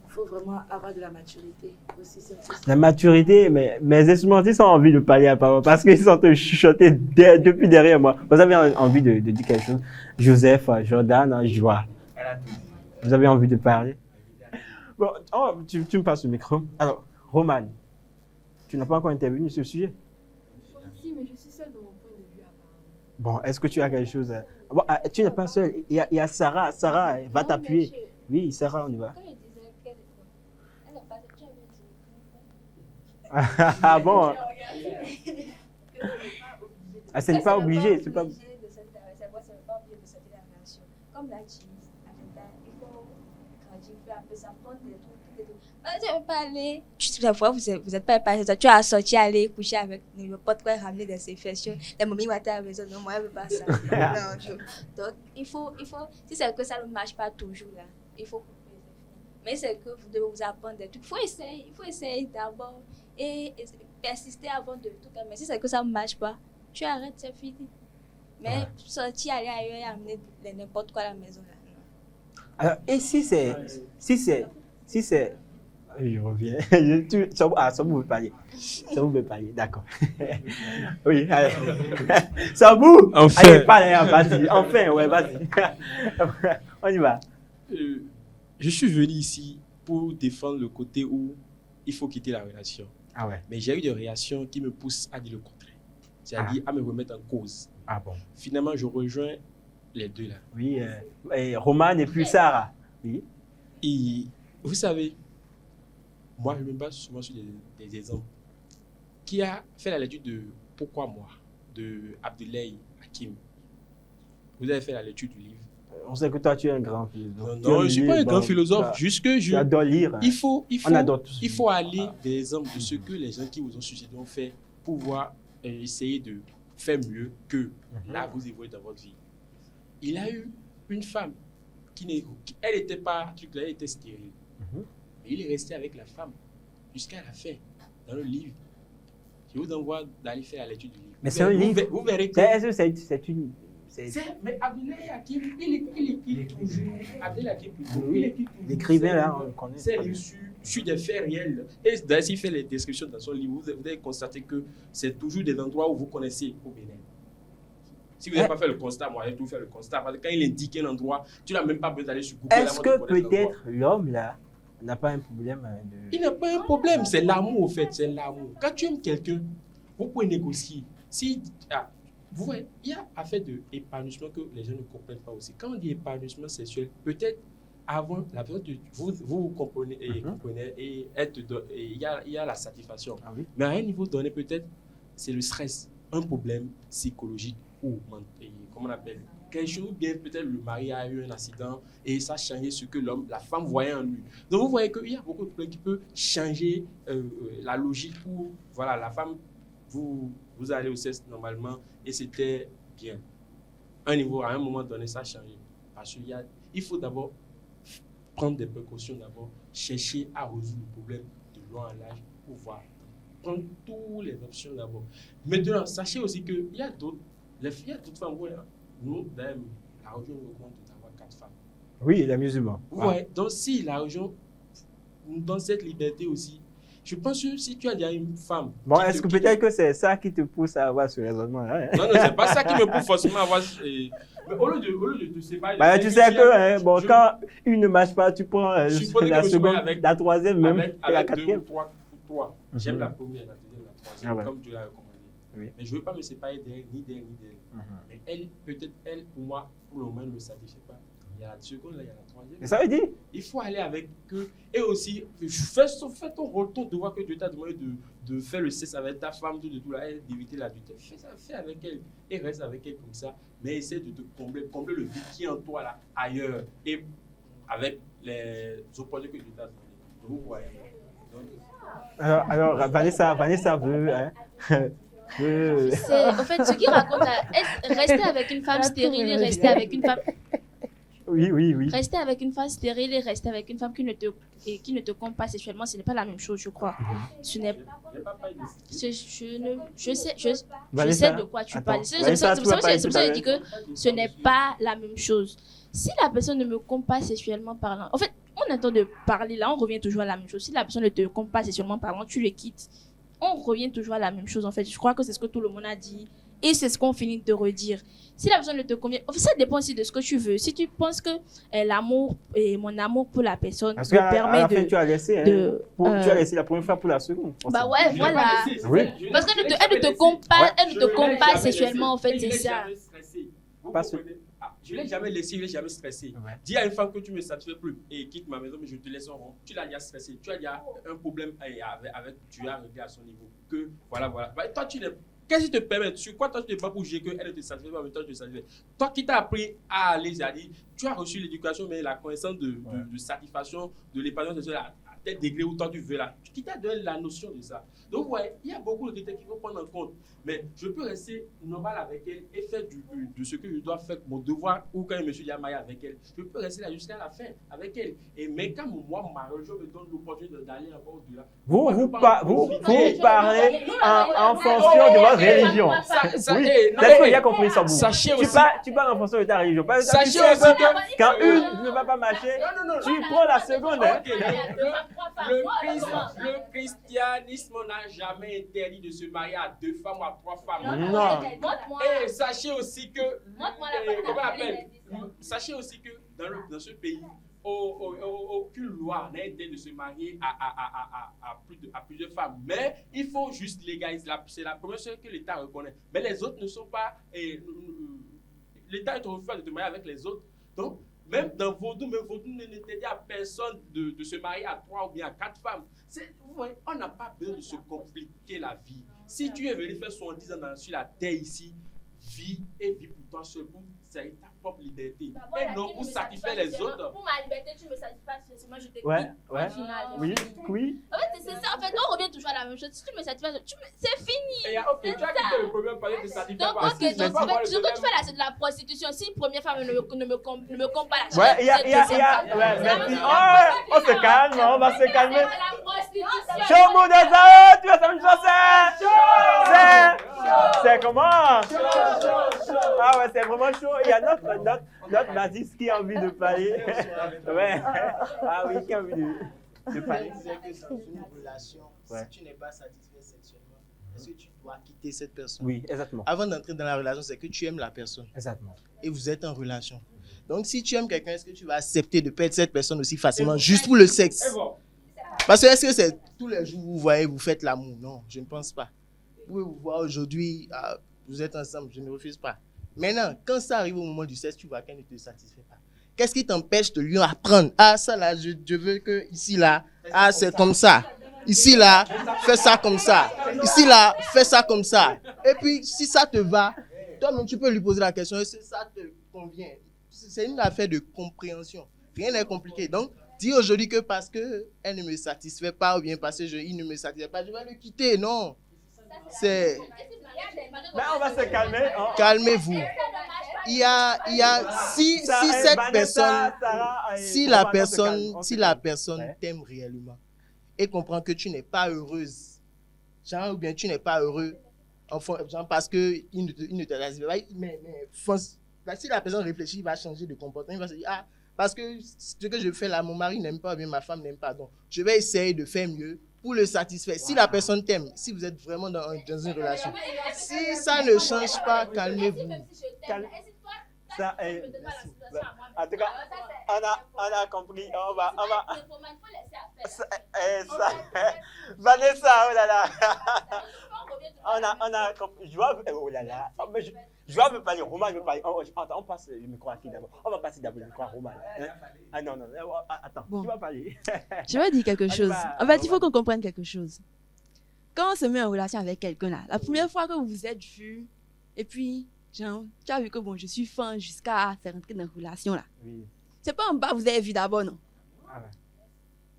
il faut vraiment avoir de la maturité aussi. La maturité, mais mes instrumentistes ont envie de parler à parole parce qu'ils sont chuchotés depuis derrière moi. Vous avez envie de dire quelque chose? Joseph, Jordan, Joie. Vous avez envie de parler? Bon, tu me passes le micro. Alors, Roman, tu n'as pas encore intervenu sur ce sujet? Si, mais je suis seule de mon point de vue. Bon, est-ce que tu as quelque chose Bon, tu n'es pas seule. Il y a Sarah. Sarah va t'appuyer. Oui, Sarah, on y va. Ah bon? Ah, c'est pas obligé. C'est pas obligé de pas obligé de sortir la relation. Comme l'a dit Ananda, il faut grandir, il faut un peu s'apprendre des trucs. Tu ne veux pas aller. La fois, vous êtes pas parlé, tu as sorti, aller coucher avec le pote, quoi, ramener des infections. Les mamies m'attendent à la maison. Non, moi, je ne veux pas ça. Non, donc, il faut, si c'est que ça ne marche pas toujours, là, il faut couper. Mais c'est que vous devez vous apprendre des trucs. Il faut essayer d'abord et persister avant de tout. Mais si c'est que ça ne marche pas, tu arrêtes, c'est fini. Mais sortir, aller ailleurs et amener n'importe quoi à la maison, là, non. Alors, et si c'est... Je reviens. Sabou veut parler. Sabou veut parler, d'accord. Oui, allez. Sabou! Enfin. Allez, parle, vas-y. Enfin, ouais, vas-y. On y va. Je suis venu ici pour défendre le côté où il faut quitter la relation. Ah ouais. Mais j'ai eu des réactions qui me poussent à dire le contraire. C'est-à-dire à me remettre en cause. Ah bon. Finalement, je rejoins les deux là. Oui, et Roman et puis Sarah. Oui. Et vous savez, moi, je me base souvent sur des exemples. Qui a fait la lecture de Pourquoi moi de Abdoulaye Hakim? Vous avez fait la lecture du livre? On sait que toi, tu es un grand philosophe. Non, je ne suis pas un grand philosophe. Juste que tu adores lire. Il faut aller Ah. des exemples de ce que les gens qui vous ont succédé ont fait pour pouvoir essayer de faire mieux que là, vous évoluez dans votre vie. Il a eu une femme elle n'était pas, elle était stérile. Mais il est resté avec la femme jusqu'à la fin, dans le livre. Je vous envoie d'aller faire la lecture du livre. Mais c'est un livre. Vous verrez que... C'est une... Mais Abdoulaye Hakim, il écrit toujours. Abdoulaye Hakim, il écrit toujours. L'écrivain, là, on le connaît. C'est sur des faits réels. Et d'ailleurs, s'il fait les descriptions dans son livre, vous allez constater que c'est toujours des endroits où vous connaissez au Bénin. Si vous n'avez pas fait le constat, moi, j'ai tout fait le constat. Parce que quand il indique un endroit, tu n'as même pas besoin d'aller sur Google. Est-ce que peut-être l'homme, là, n'a pas un problème de... Il n'a pas un problème, c'est l'amour, au fait, c'est l'amour. Quand tu aimes quelqu'un, vous pouvez négocier. Vous voyez, il y a affaire d'épanouissement que les gens ne comprennent pas aussi. Quand on dit épanouissement sexuel, peut-être avant, la personne, vous comprenez et il y a la satisfaction. Ah oui? Mais à un niveau donné, peut-être, c'est le stress, un problème psychologique ou comment on appelle, quelque chose, ou bien peut-être le mari a eu un accident et ça a changé ce que la femme voyait en lui. Donc vous voyez qu'il y a beaucoup de problèmes qui peuvent changer la logique où, voilà, la femme, vous allez au sexe normalement et c'était bien. À un moment donné, ça a changé. Parce qu'il faut d'abord prendre des précautions, d'abord chercher à résoudre le problème de long en large pour voir. Prendre toutes les options d'abord. Maintenant, sachez aussi qu'il y a d'autres femmes. Nous, d'ailleurs, la région nous recommande d'avoir 4 femmes. Oui, les musulmans. Ouais. Donc, si la région nous donne cette liberté aussi, je pense que si tu as déjà une femme... Bon, est-ce que peut-être que c'est ça qui te pousse à avoir ce raisonnement-là? Non, c'est pas ça qui me pousse forcément à avoir... Mais au lieu de te séparer... Bah, tu sais que quand une ne marche pas, tu prends la seconde, la troisième même, et la quatrième. Avec 2 ou 3. J'aime la première, la deuxième, la troisième, comme tu l'as recommandé. Oui. Mais je ne veux pas me séparer d'elle, ni d'elle. Mais elle, peut-être, pour moi, pour le moment, ne me satisfait pas. Il y a la seconde, là, il y a la troisième. Et ça veut dire? Il faut aller avec eux. Et aussi, fais ton rôle, ton devoir que Dieu t'a demandé de faire le sexe avec ta femme, tout là, d'éviter l'adultère. Fais avec elle et reste avec elle comme ça. Mais essaie de te combler le vide qui est en toi, là, ailleurs. Et avec les opportunités que Dieu t'a donné. Vous voyez. Alors, Vanessa veut... C'est, en fait, ce qu'il raconte, rester avec une femme stérile et rester avec une femme... Oui. Rester avec une femme stérile et rester avec une femme qui ne te compte pas sexuellement, ce n'est pas la même chose, je crois. Ce n'est je sais de quoi tu parles. C'est pour ça que je dis que ce n'est pas la même chose. Si la personne ne me compte pas sexuellement parlant, en fait, on entend de parler là, on revient toujours à la même chose. Si la personne ne te compte pas sexuellement parlant, tu le quittes. On revient toujours à la même chose, en fait. Je crois que c'est ce que tout le monde a dit. Et c'est ce qu'on finit de redire. Si la personne ne te convient, en fait, ça dépend aussi de ce que tu veux. Si tu penses que l'amour et mon amour pour la personne Parce me qu'à permet la fin, tu as laissé, tu as laissé la première fois pour la seconde. Bah ouais, voilà. Oui. Parce qu'elle ne te compte pas sexuellement, en fait, c'est ça. Je ne l'ai jamais laissé, je ne l'ai jamais stressé. Dis à une femme que tu ne me satisfais plus et quitte ma maison, mais je te laisse en rond. Tu l'as déjà stressé. Tu as déjà un problème avec tu as réglé à son niveau. Que voilà. Bah, toi, qu'est-ce qui te permet? Sur quoi toi tu ne te bats pour juger qu'elle ne te satisfait pas, mais toi tu te satisfais? Toi qui t'as appris à aller, c'est-à-dire, tu as reçu l'éducation, mais la connaissance de satisfaction, de l'épanouissement de à tel degré où toi tu veux là. Qui t'a donné la notion de ça? Donc, ouais, il y a beaucoup de critères qu'il faut prendre en compte. Mais je peux rester normal avec elle et faire de ce que je dois faire, mon devoir, ou quand je me suis déjà marié avec elle. Je peux rester là jusqu'à la fin avec elle. Mais quand moi, ma religion me donne l'opportunité d'aller encore au-delà. Vous parlez en fonction de votre religion. Est-ce que j'ai compris ça, vous? Sachez aussi. Tu parles en fonction de ta religion. Sachez aussi que quand une ne va pas marcher, tu prends la seconde. Le christianisme n'a jamais interdit de se marier à 2 femmes ou à 3 femmes. Non. Et sachez aussi que, sachez aussi que dans ce pays, aucune loi n'a interdit de se marier à plusieurs femmes. Mais il faut juste légaliser. C'est la première chose que l'État reconnaît. Mais les autres ne sont pas. L'État te refuse de te marier avec les autres. Donc, même dans Vaudou n'interdit à personne de se marier à 3 ou bien à 4 femmes. Vous voyez, on n'a pas besoin de se compliquer la vie. Si tu es venu faire 70 ans sur la terre ici, vis pour toi seul, c'est ta propre liberté. Et non pour satisfaire les autres. Pour ma liberté, tu me satisfais pas seulement, je te quitte. Ouais. Oui. En fait, c'est ça. En fait, on revient toujours à la même chose. Si tu me satisfais, c'est fini. Et ok, tu as quitté le premier palier de satisfaire. Donc, ok, donc en fait, ce que tu fais là, c'est de la prostitution. Si une première femme ne me compte pas la Ouais, on se calme, on va se calmer. La prostitution. Chomo des autres, tu vas savoir une chose, c'est comment? Ah ouais, c'est vraiment chaud. Il y a notre Nazis qui a envie de parler. Ouais. Ah oui, qui a envie de parler. Je disais que dans une relation, si tu n'es pas satisfait sexuellement, est-ce que tu dois quitter cette personne? Oui, exactement. Avant d'entrer dans la relation, c'est que tu aimes la personne. Exactement. Et vous êtes en relation. Donc, si tu aimes quelqu'un, est-ce que tu vas accepter de perdre cette personne aussi facilement, juste pour le sexe? Parce que est-ce que c'est tous les jours vous voyez, vous faites l'amour? Non, je ne pense pas. Vous pouvez vous voir aujourd'hui, vous êtes ensemble, je ne refuse pas. Maintenant, quand ça arrive au moment du sexe, tu vois qu'elle ne te satisfait pas. Qu'est-ce qui t'empêche de lui apprendre? Ah, ça là, je veux que ici là, c'est comme ça. Ici là, fais ça comme ça. Ici là, fais ça comme ça. Et puis, si ça te va, toi-même, tu peux lui poser la question, est-ce que ça te convient? C'est une affaire de compréhension. Rien n'est compliqué. Donc, dis aujourd'hui que parce qu'elle ne me satisfait pas ou bien parce qu'il ne me satisfait pas, je vais le quitter. Non. C'est... Mais on va se calmer. Calmez-vous. Il y a si cette personne, si la personne t'aime réellement et comprend que tu n'es pas heureuse, genre, ou bien tu n'es pas heureux, enfin, genre parce que il ne te satisfait pas, mais si la personne réfléchit, il va changer de comportement, il va se dire parce que ce que je fais là, mon mari n'aime pas, ou bien ma femme n'aime pas, donc je vais essayer de faire mieux pour le satisfaire. Si la personne t'aime, si vous êtes vraiment dans une relation, si ça ne change pas, calmez-vous. Ça est... En tout cas, on a compris. On va... Vanessa, oh là là. On a compris. Oh là là. Je vais parler Roman, on passe le micro à qui d'abord? On va passer d'abord le micro à Roman. Ah non, attends, tu vas parler. Je vais dire quelque chose. En fait, il faut qu'on comprenne quelque chose. Quand on se met en relation avec quelqu'un là, la première fois que vous vous êtes vus, et puis, genre, tu as vu que bon, je suis fan jusqu'à rentrer dans la relation là. Oui. C'est pas en bas vous avez vu d'abord, non? Ah ouais.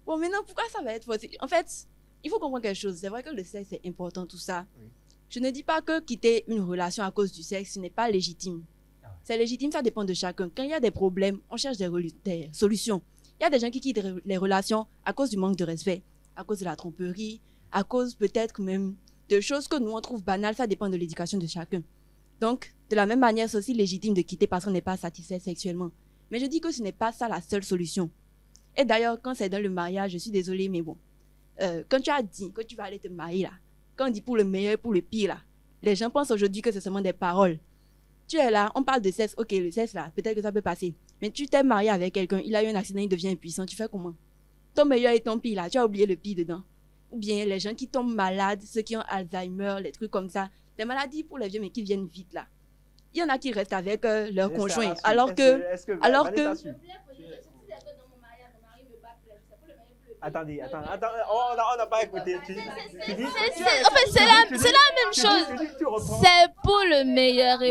Bon, maintenant, pourquoi ça va être facile? En fait, il faut comprendre quelque chose. C'est vrai que le sexe est important, tout ça. Oui. Je ne dis pas que quitter une relation à cause du sexe, ce n'est pas légitime. Ah ouais. C'est légitime, ça dépend de chacun. Quand il y a des problèmes, on cherche des solutions. Il y a des gens qui quittent les relations à cause du manque de respect, à cause de la tromperie, à cause peut-être même de choses que nous on trouve banales. Ça dépend de l'éducation de chacun. Donc, de la même manière, c'est aussi légitime de quitter parce qu'on n'est pas satisfait sexuellement. Mais je dis que ce n'est pas ça la seule solution. Et d'ailleurs, quand c'est dans le mariage, je suis désolée, mais bon, quand tu as dit que tu vas aller te marier là, quand on dit pour le meilleur et pour le pire là, les gens pensent aujourd'hui que c'est seulement des paroles. Tu es là, on parle de sexe, ok, le sexe là, peut-être que ça peut passer. Mais tu t'es marié avec quelqu'un, il a eu un accident, il devient impuissant, tu fais comment? Ton meilleur et ton pire là, tu as oublié le pire dedans. Ou bien les gens qui tombent malades, ceux qui ont Alzheimer, les trucs comme ça, des maladies pour les vieux mais qui viennent vite là. Il y en a qui restent avec leur conjoint, alors que... Attendez, on n'a pas écouté. Tu dis, en fait, c'est la même chose. C'est pour le meilleur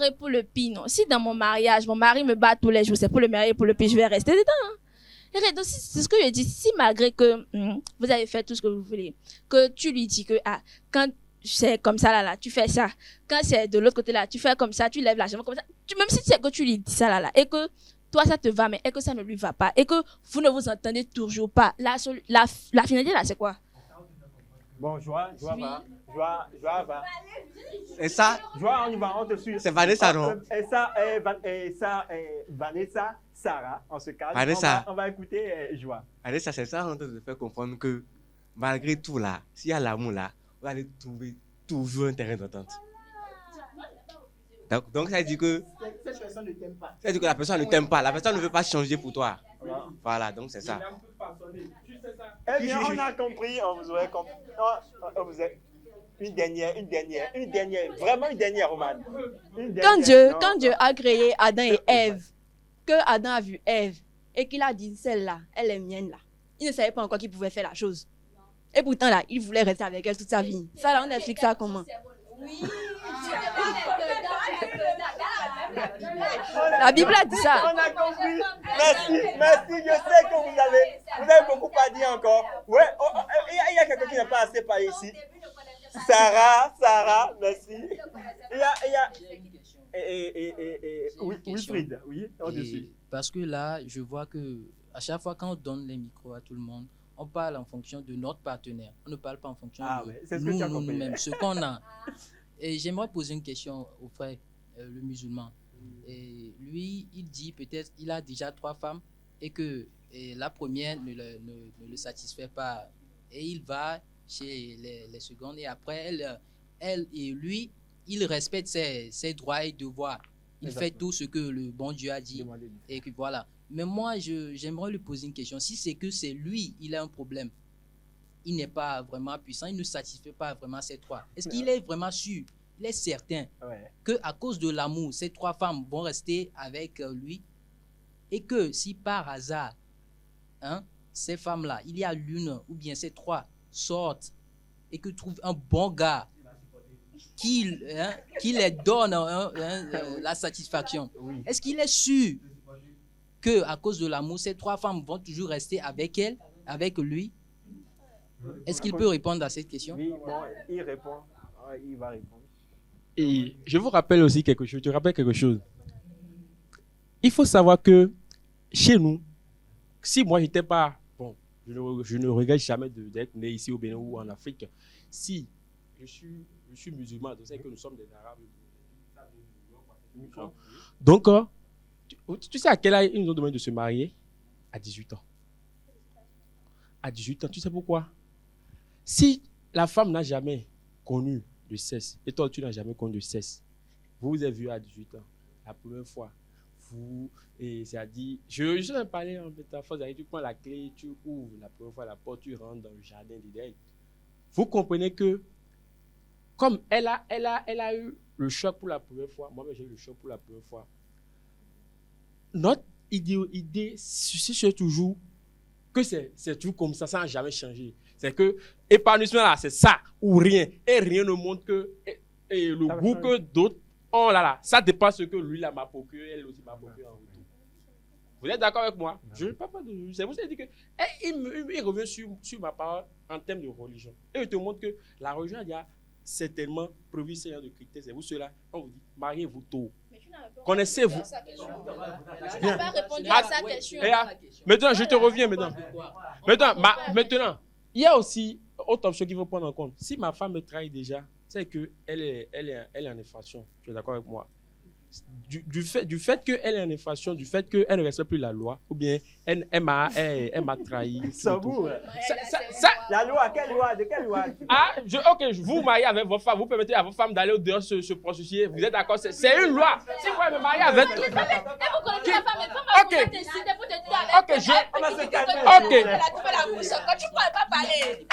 et pour le pire. Non. Si dans mon mariage, mon mari me bat tous les jours, c'est pour le meilleur et pour le pire, je vais rester dedans. Hein. Donc, c'est ce que je dis. Si malgré que vous avez fait tout ce que vous voulez, que tu lui dis que quand c'est comme ça là, tu fais ça. Quand c'est de l'autre côté là, tu fais comme ça, tu lèves la jambe comme ça. Même si c'est que tu lui dis ça là, et que toi ça te va, mais et que ça ne lui va pas, et que vous ne vous entendez toujours pas, la finalité là, c'est quoi? Bon, Joie va. Et ça, Joie, on y va, on te suit. c'est Vanessa, non? Et ça, Vanessa, Sarah, on se calme. Vanessa. On va écouter Joie. Vanessa, c'est ça, on te fait comprendre que malgré tout là, s'il y a l'amour là, vous allez trouver toujours un terrain d'entente. Donc ça dit que cette personne ne t'aime pas. Ça dit que la personne ne t'aime pas, la personne ne veut pas changer pour toi. Voilà, donc c'est ça. Eh bien, on a compris, on vous aurait compris. Vous êtes une dernière, vraiment une dernière, Romane. Quand Dieu a créé Adam et Ève, que Adam a vu Ève et qu'il a dit celle-là, elle est mienne là, il ne savait pas encore qu'il pouvait faire la chose. Et pourtant là, il voulait rester avec elle toute sa vie. Ça là, on explique ça comment? Oui. La Bible a dit ça. On a compris. Merci. Je sais que vous avez beaucoup à dire encore. Ouais, il y a quelqu'un qui n'est pas assez par ici. Sarah, merci. Wilfried, oui, on te suit. Parce que là, je vois que à chaque fois quand on donne les micros à tout le monde, on parle en fonction de notre partenaire. On ne parle pas en fonction de nous-mêmes, ce qu'on a. Et j'aimerais poser une question au frère, le musulman. Et lui, il dit peut-être qu'il a déjà 3 femmes et que la première ne le satisfait pas. Et il va chez les secondes et après, elle et lui, il respecte ses droits et devoirs. Il fait tout ce que le bon Dieu a dit. Et que voilà. Mais moi, j'aimerais lui poser une question. Si c'est que c'est lui, il a un problème, il n'est pas vraiment puissant, il ne satisfait pas vraiment ces 3. Est-ce qu'il est vraiment sûr, il est certain qu'à cause de l'amour, ces 3 femmes vont rester avec lui et que si par hasard, ces femmes-là, il y a l'une ou bien ces 3 sortent et que trouvent un bon gars qui les donne la satisfaction, est-ce qu'il est sûr que à cause de l'amour, ces 3 femmes vont toujours rester avec elle, avec lui? Est-ce qu'il peut répondre à cette question? Oui, bon, il répond. Il va répondre. Et je vous rappelle aussi quelque chose. Tu rappelles quelque chose. Il faut savoir que chez nous, si moi j'étais pas, bon, je ne regrette jamais d'être né ici au Bénin ou en Afrique. Si je suis musulman, donc c'est que nous sommes des Arabes. Donc, tu sais à quel âge ils nous ont demandé de se marier? À 18 ans. À 18 ans, tu sais pourquoi? Si la femme n'a jamais connu de sexe, et toi tu n'as jamais connu de sexe, vous vous êtes vu à 18 ans, la première fois, et ça dit, je vais parler en métaphore, tu prends la clé, tu ouvres la première fois la porte, tu rentres dans le jardin d'Éden. Vous comprenez que, comme elle a eu le choc pour la première fois, moi-même j'ai eu le choc pour la première fois, notre idée, c'est toujours que c'est toujours comme ça n'a jamais changé. C'est que épanouissement là, c'est ça ou rien. Et rien ne montre que et le goût que d'autres ont là. Ça dépasse ce que lui là m'a procuré, elle aussi m'a procuré en retour. Vous êtes d'accord avec moi? Je ne parle pas de... C'est vous qui dit que il revient sur ma parole en termes de religion. Et il te montre que la religion, il y a certainement prévu ce genre de critères. C'est vous cela, on vous dit, mariez-vous tôt. Mais tu Connaissez-vous? Tu n'as pas répondu à sa question. Maintenant, je te reviens maintenant. Maintenant, il y a aussi autre option qu'il faut prendre en compte. Si ma femme me trahit déjà, c'est qu'elle est en infraction. Tu es d'accord avec moi? Du fait qu'elle est en infraction, du fait qu'elle ne respecte plus la loi, ou bien elle m'a trahi. La loi, quelle loi? De quelle loi? Vous mariez avec votre femme, vous permettez à votre femme d'aller au dehors se prostituer. Vous êtes d'accord? C'est une loi. Si vous me mariez avec... Vous connaissez la femme, elle va décider pour te dire. Quand tu ne pourrais pas parler.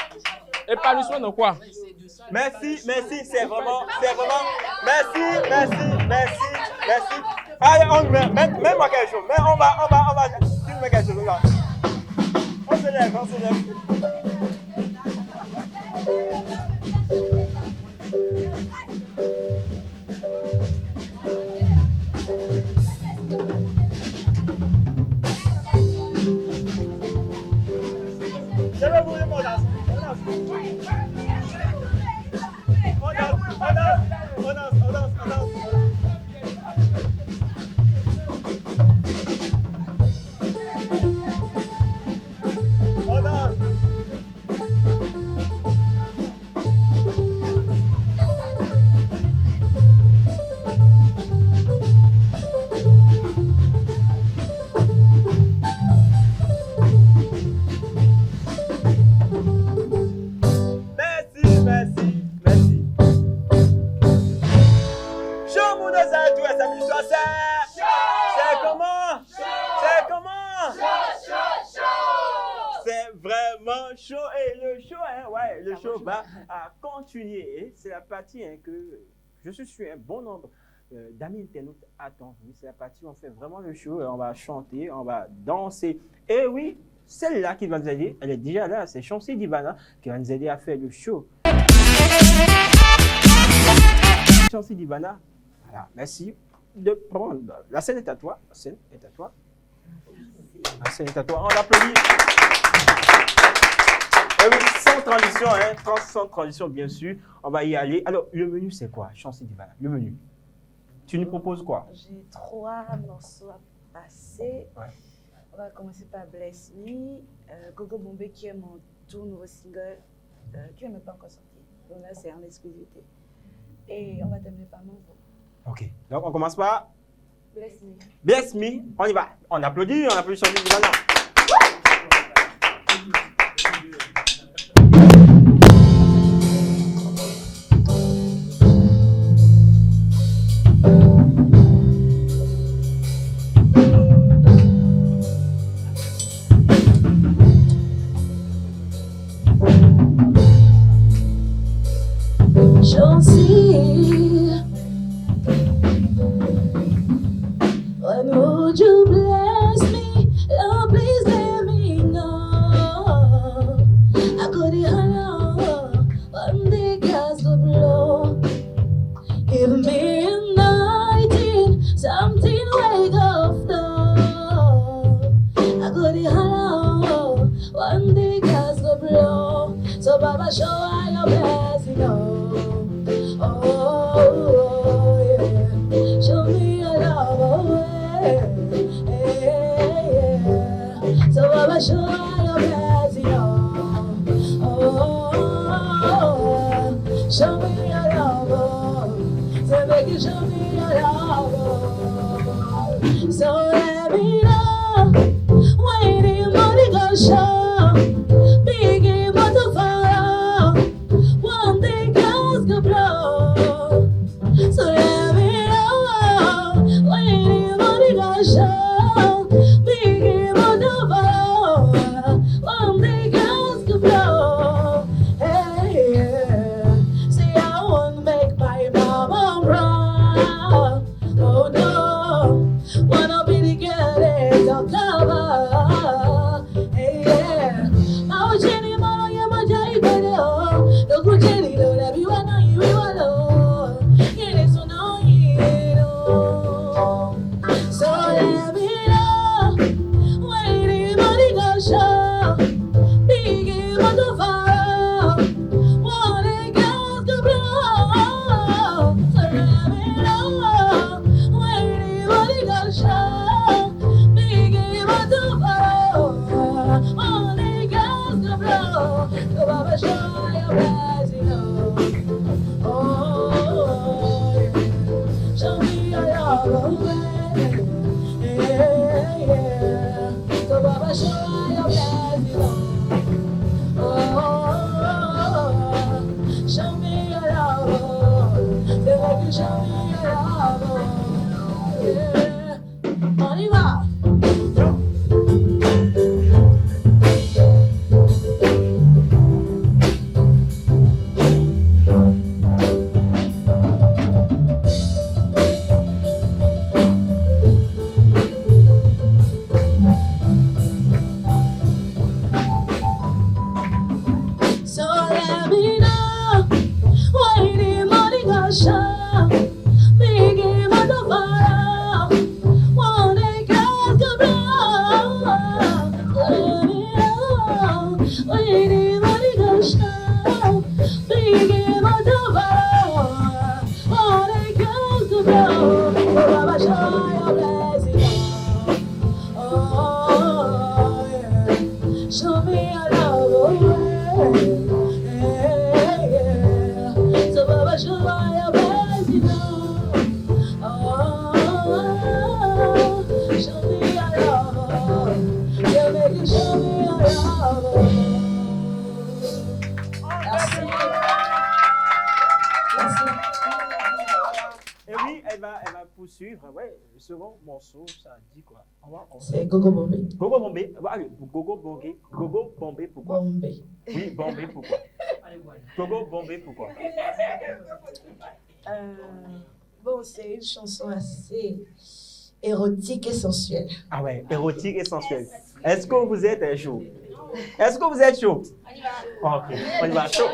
Épanouissement dans quoi? Merci, c'est vraiment. Merci. Allez, mets-moi quelque chose. On va. Tu me mets quelque chose là. On se lève. Je vais vous demander. On danse. Le show va continuer. C'est la partie que je suis un bon nombre d'amis internautes attendent. C'est la partie où on fait vraiment le show. On va chanter, on va danser. Et oui, celle-là qui va nous aider, elle est déjà là. C'est Chancy Dibana qui va nous aider à faire le show. Chancy Dibana, voilà, merci de prendre. La scène est à toi. On l'applaudit. Et oui, sans transition, bien sûr. On va y aller. Alors, le menu, c'est quoi, Chancy Dibana? Le menu. Tu nous proposes quoi? J'ai 3 morceaux à passer. Ouais. On va commencer par Bless Me, Gogo Bombay, qui est mon tout nouveau single, qui n'est même pas encore sorti. Donc là, c'est en exclusivité. Et on va terminer par Mon Veau. Ok. Donc, on commence par Bless Me. Bless Me. On y va. On applaudit Chancy Dibana. When would you bless me? Lord, please let me know. I couldn't allow one day gas to blow. Give me a night in something wake up though. I couldn't allow one day gas to blow. So Baba, show I your blessing, oh, yeah. Show me your love, so Baba, show your blessing, oh, show me your love, so make you show me your love, so let me know when the money goes show, big able to follow, one day clouds go blow, so let me know when the money goes show. Wanna be the girl that talk about, hey, Show me your love, they make you show me your love, yeah. On y va. So let me know when the morning goes show. Me give my tomorrow. One day God to blow. Let me know when the morning goes show. Me give my tomorrow. One day God to blow. Oh, Baba, show your blessing. Oh, yeah. Show me your love. Oh, yeah. So Baba, show me your blessing. Oh, show me your love. You make it show me your love. Merci. Et oui, elle va poursuivre. Ouais, le second morceau, ça dit quoi? C'est Gogo Bombay. Gogo Bombay. Ah, oui, Gogo Bombay. Gogo Bombay, pourquoi? Bombay. Oui, Bombay, pourquoi? Gogo Bombay, pourquoi? Bon, c'est une chanson assez érotique et sensuelle. Ah ouais, érotique et sensuel. Est-ce que vous êtes chaud? Est-ce que vous êtes chaud? Ok, on y va, chaud.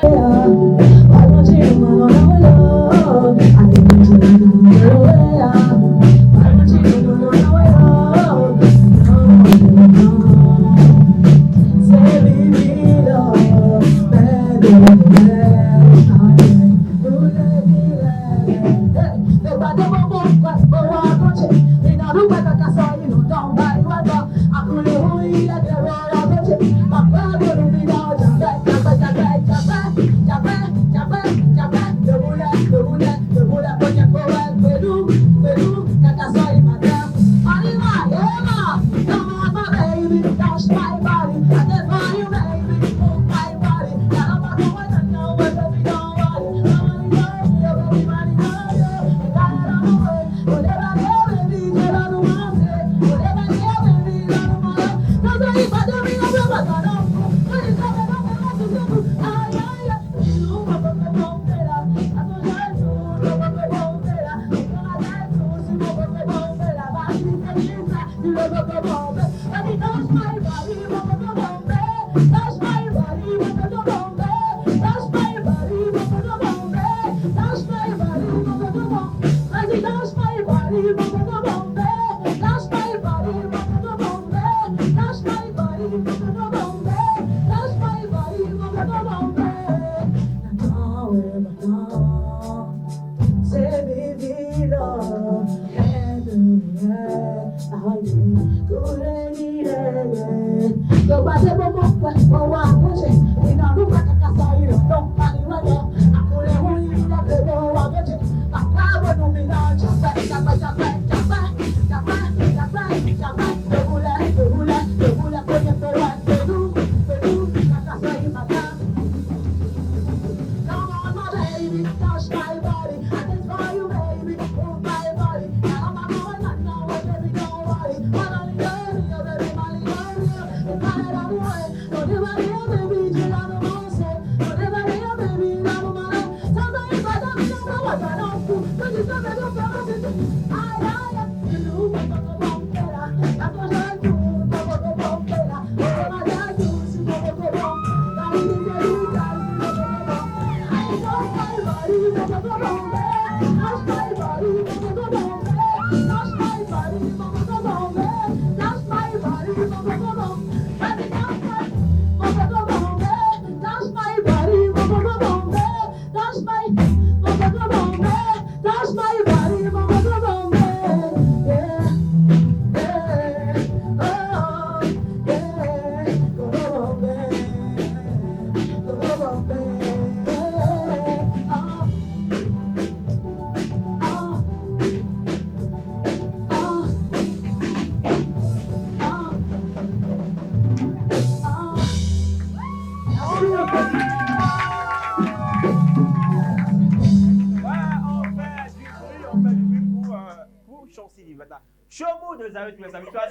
Show mood, vous avez tous les samedis soirs,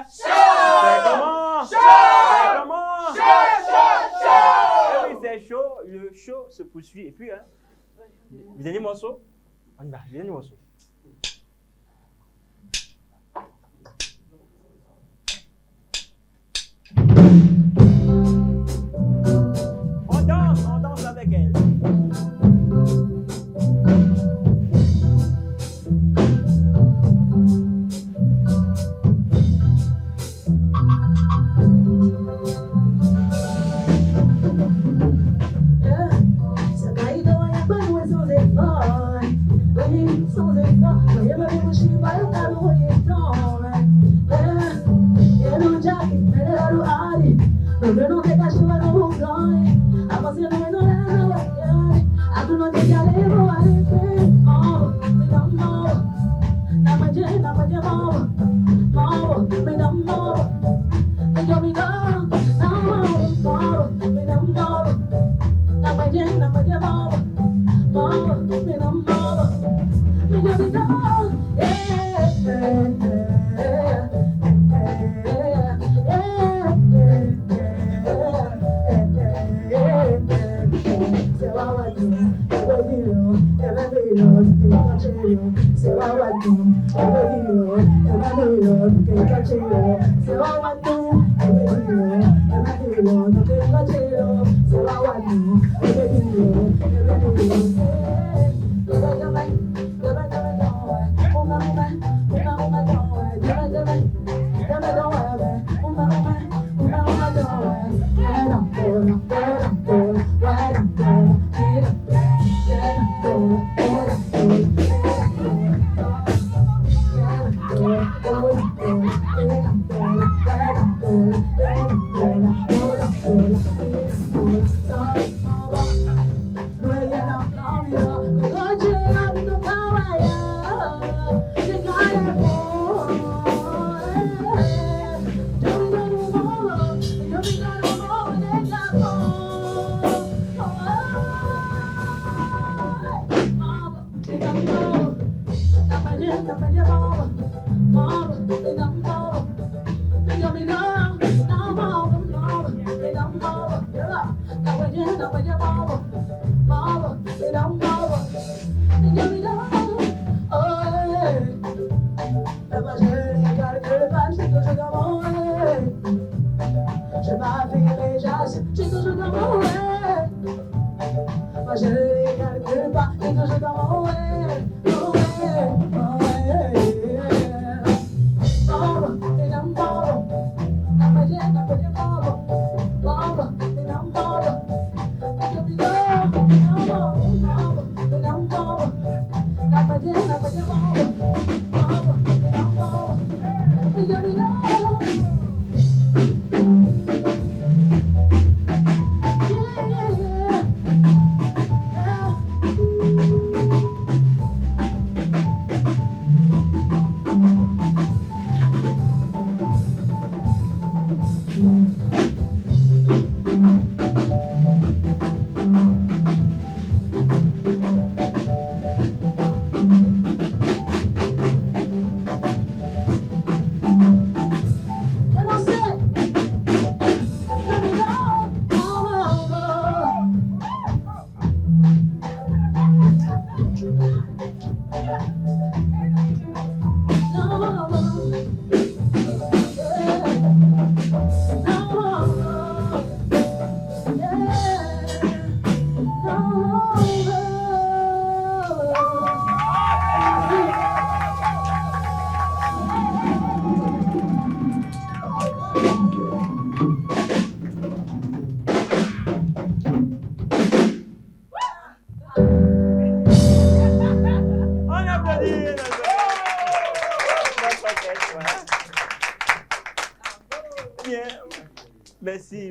c'est comment? C'est comment? Et oui, c'est chaud, le show se poursuit. Et puis, hein, le dernier morceau, on y va, le dernier morceau. On danse avec elle.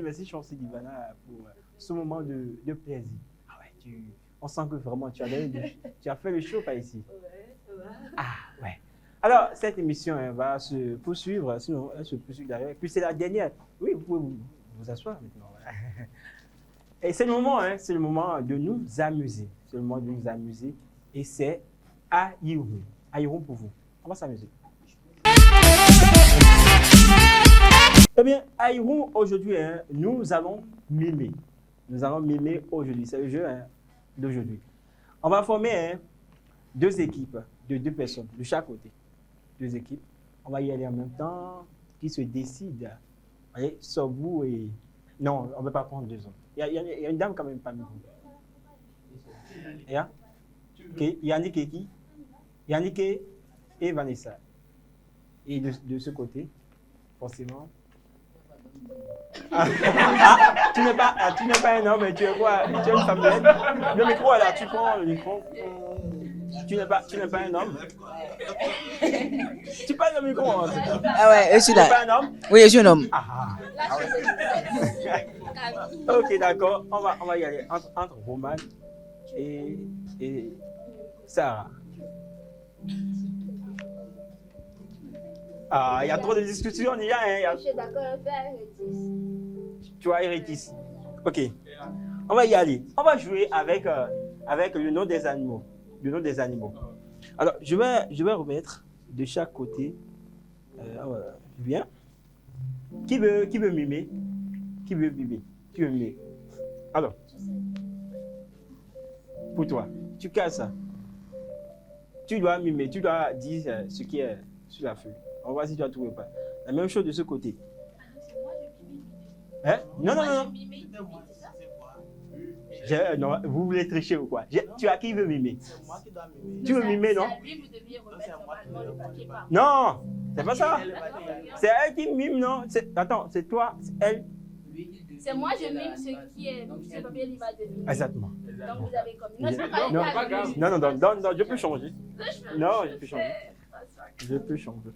Merci Chancy Divana pour ce moment de plaisir. Ah ouais, on sent que vraiment tu as fait le show par ici. Ah ouais. Alors cette émission va se poursuivre, sinon elle se poursuit d'ailleurs. Puis c'est la dernière. Oui, vous pouvez vous asseoir maintenant. Voilà. Et c'est le moment de nous amuser. C'est le moment de nous amuser. Et c'est Aïroum. Aïroum pour vous. On va s'amuser. bien, à Irou, aujourd'hui, hein, nous allons mimer. Nous allons mimer aujourd'hui. C'est le jeu d'aujourd'hui. On va former 2 équipes de 2 personnes de chaque côté. 2 équipes. On va y aller en même temps. Qui se décide. Vous voyez, Sobou et... Non, on ne peut pas prendre 2 hommes. Il y a une dame quand même parmi vous. Yannick et qui? Yannick et Vanessa. Et de ce côté, forcément... tu n'es pas un homme, mais tu es quoi? Tu es une femme. Le micro est là, tu prends le micro. Tu n'es pas un homme. Tu parles le micro. Ah ouais, je suis là. Tu n'es pas un homme? Oui, je suis un homme. Ok, d'accord. On va y aller entre Roman et Sarah. Ah, il y a trop de discussions, il y a. Je suis d'accord, on fait Hérétis. Tu vois, Hérétis. Ok. On va y aller. On va jouer avec le nom des animaux. Le nom des animaux. Alors, je vais remettre de chaque côté. Bien. Qui veut mimer? Qui veut mimer? Alors, pour toi, tu casses ça. Tu dois mimer, tu dois dire ce qui est sur la feuille. On va voir si tu as trouvé ou pas. La même chose de ce côté. Hein? Non. Non, vous voulez tricher ou quoi? Tu as qui veut mimer? C'est moi qui dois mimer. Tu veux mimer, non? Non, Non, c'est pas ça. C'est elle qui mime, non? Attends, c'est toi, c'est elle. C'est moi, je mime ce qui est sur le papier, il va deviner. Exactement. Donc vous avez comme... Non, je peux changer. Non, je peux changer. Je peux changer.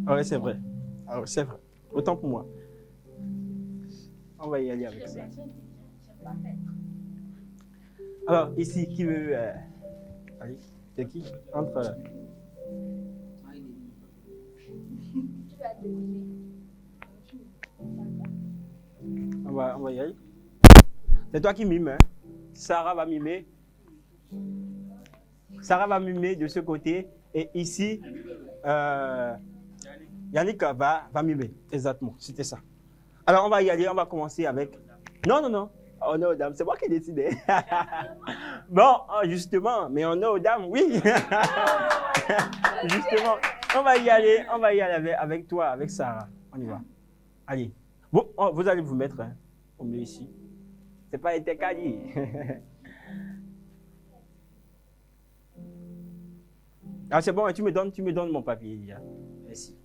Ah ouais, c'est vrai. Ah ouais, c'est vrai. Autant pour moi. On va y aller avec ça. Alors, ici, qui veut... Allez, c'est qui? Entre... On va y aller. C'est toi qui mimes, hein? Sarah va mimer. Sarah va mimer de ce côté. Et ici, Yannick va mimer. Exactement, c'était ça. Alors, on va y aller. On va commencer avec... Non. Honneur aux dames, c'est moi qui ai décidé. Bon, justement, mais honneur aux dames, oui. Justement, on va y aller avec toi, avec Sarah. On y va. Allez. Bon, vous allez vous mettre au milieu ici. C'est pas été quali. Ah, c'est bon, tu me donnes mon papier. Merci.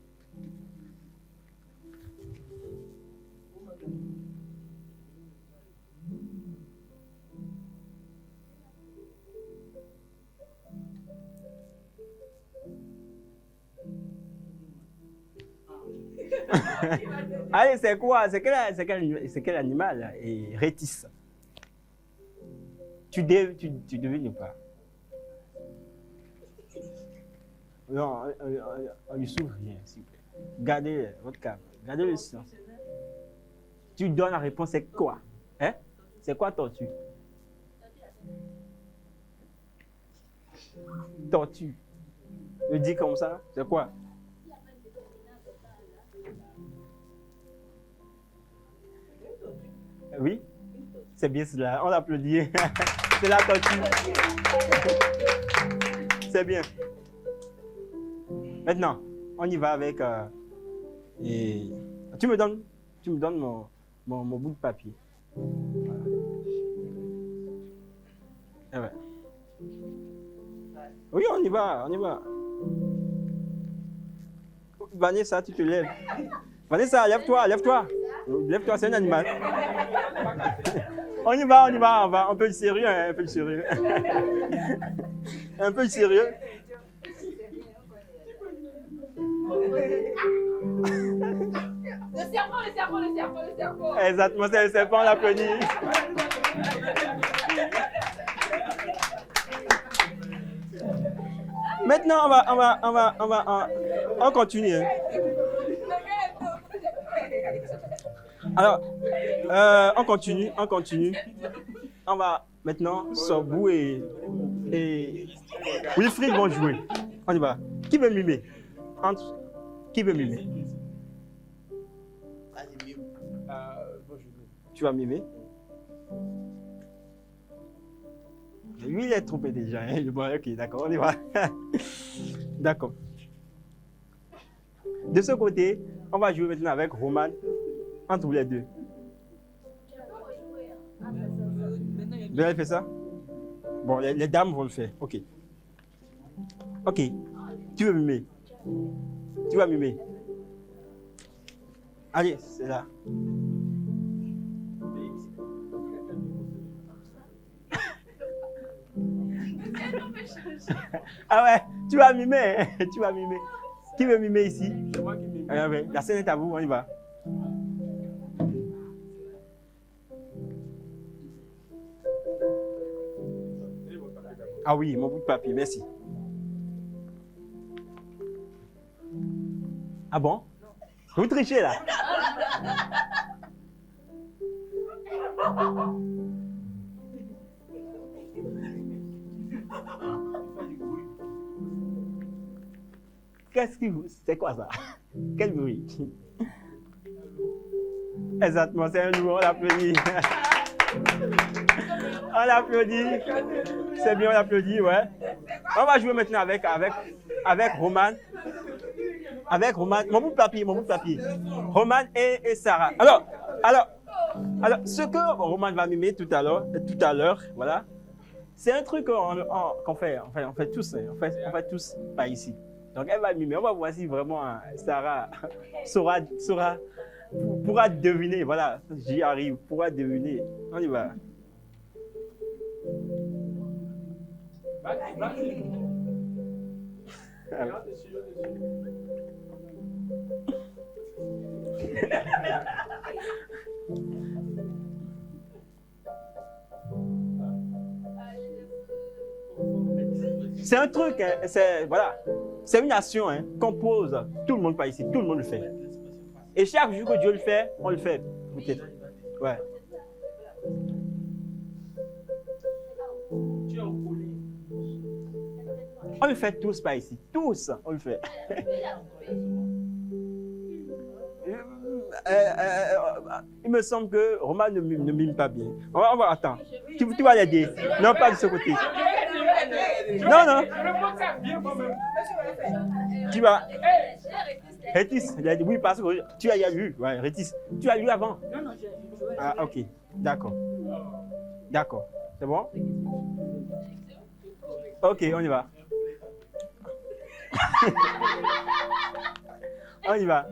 Allez, c'est quoi? C'est quel animal là? Et Rétis. Tu devines ou pas? Non, on lui s'ouvre rien, s'il vous plaît. Gardez votre câble. Gardez le silence. Tu donnes la réponse, c'est quoi? Hein? C'est quoi tortue? Tortue. Je dis comme ça, c'est quoi? Oui, c'est bien cela. On l'applaudit. C'est la tortue. C'est bien. Maintenant, on y va avec... et tu me donnes mon bout de papier. Voilà. Eh ouais. Oui, on y va. Vanessa, tu te lèves. Vanessa, lève-toi. Lève-toi, c'est un animal. On y va. Un peu de sérieux, hein, un peu de sérieux. Un peu de sérieux. Le serpent. Exactement, c'est le serpent, on l'applaudit. Maintenant, on continue. Hein. Alors, on continue. On va maintenant, Sobou et Wilfried vont jouer. On y va. Qui veut mimer? Qui veut mimer? Vas-y, mime. Bon, je vais. Tu vas mimer. Lui, il est trompé déjà. Hein? Bon, ok, d'accord, on y va. D'accord. De ce côté, on va jouer maintenant avec Roman, entre vous les deux. Vous allez faire ça? Bon, les dames vont le faire. Ok. Ok. Tu veux mimer? Tu vas mimer. Allez, c'est là. Ah ouais, tu vas mimer. Hein? Tu vas mimer. Qui veut mimer ici? C'est moi qui mime. Ah ouais, la scène est à vous, on y va. Ah oui, mon bout de papier, merci. Ah bon? Vous trichez là? Qu'est-ce qui vous... C'est quoi ça? Quel bruit? Exactement, c'est un loup, on l'applaudit. On l'applaudit. C'est bien, on l'applaudit, ouais. On va jouer maintenant avec Roman. Avec Roman. Mon bout de papier. Roman et Sarah. Alors, ce que Roman va mimer tout à l'heure, voilà, c'est un truc qu'on fait, on fait tous, hein, on fait tous pas ici. Donc elle va mimer, on va voir si vraiment Sarah pourra deviner, voilà, j'y arrive, pourra deviner. On y va. C'est un truc, hein, c'est une action hein, qu'on pose, tout le monde pas ici, tout le monde le fait. Et chaque jour que Dieu le fait, on le fait, peut-être. Ouais. On le fait tous pas ici, tous, on le fait. Il me semble que Roman ne mime pas bien. On va attendre. Tu vas l'aider. Non, pas de ce côté. Non. Tu vas. Rétis, oui, parce que tu as lu. Ouais, Rétis. Tu as lu avant. Non, je Ah, ok. D'accord. C'est bon? Ok, on y va. On y va.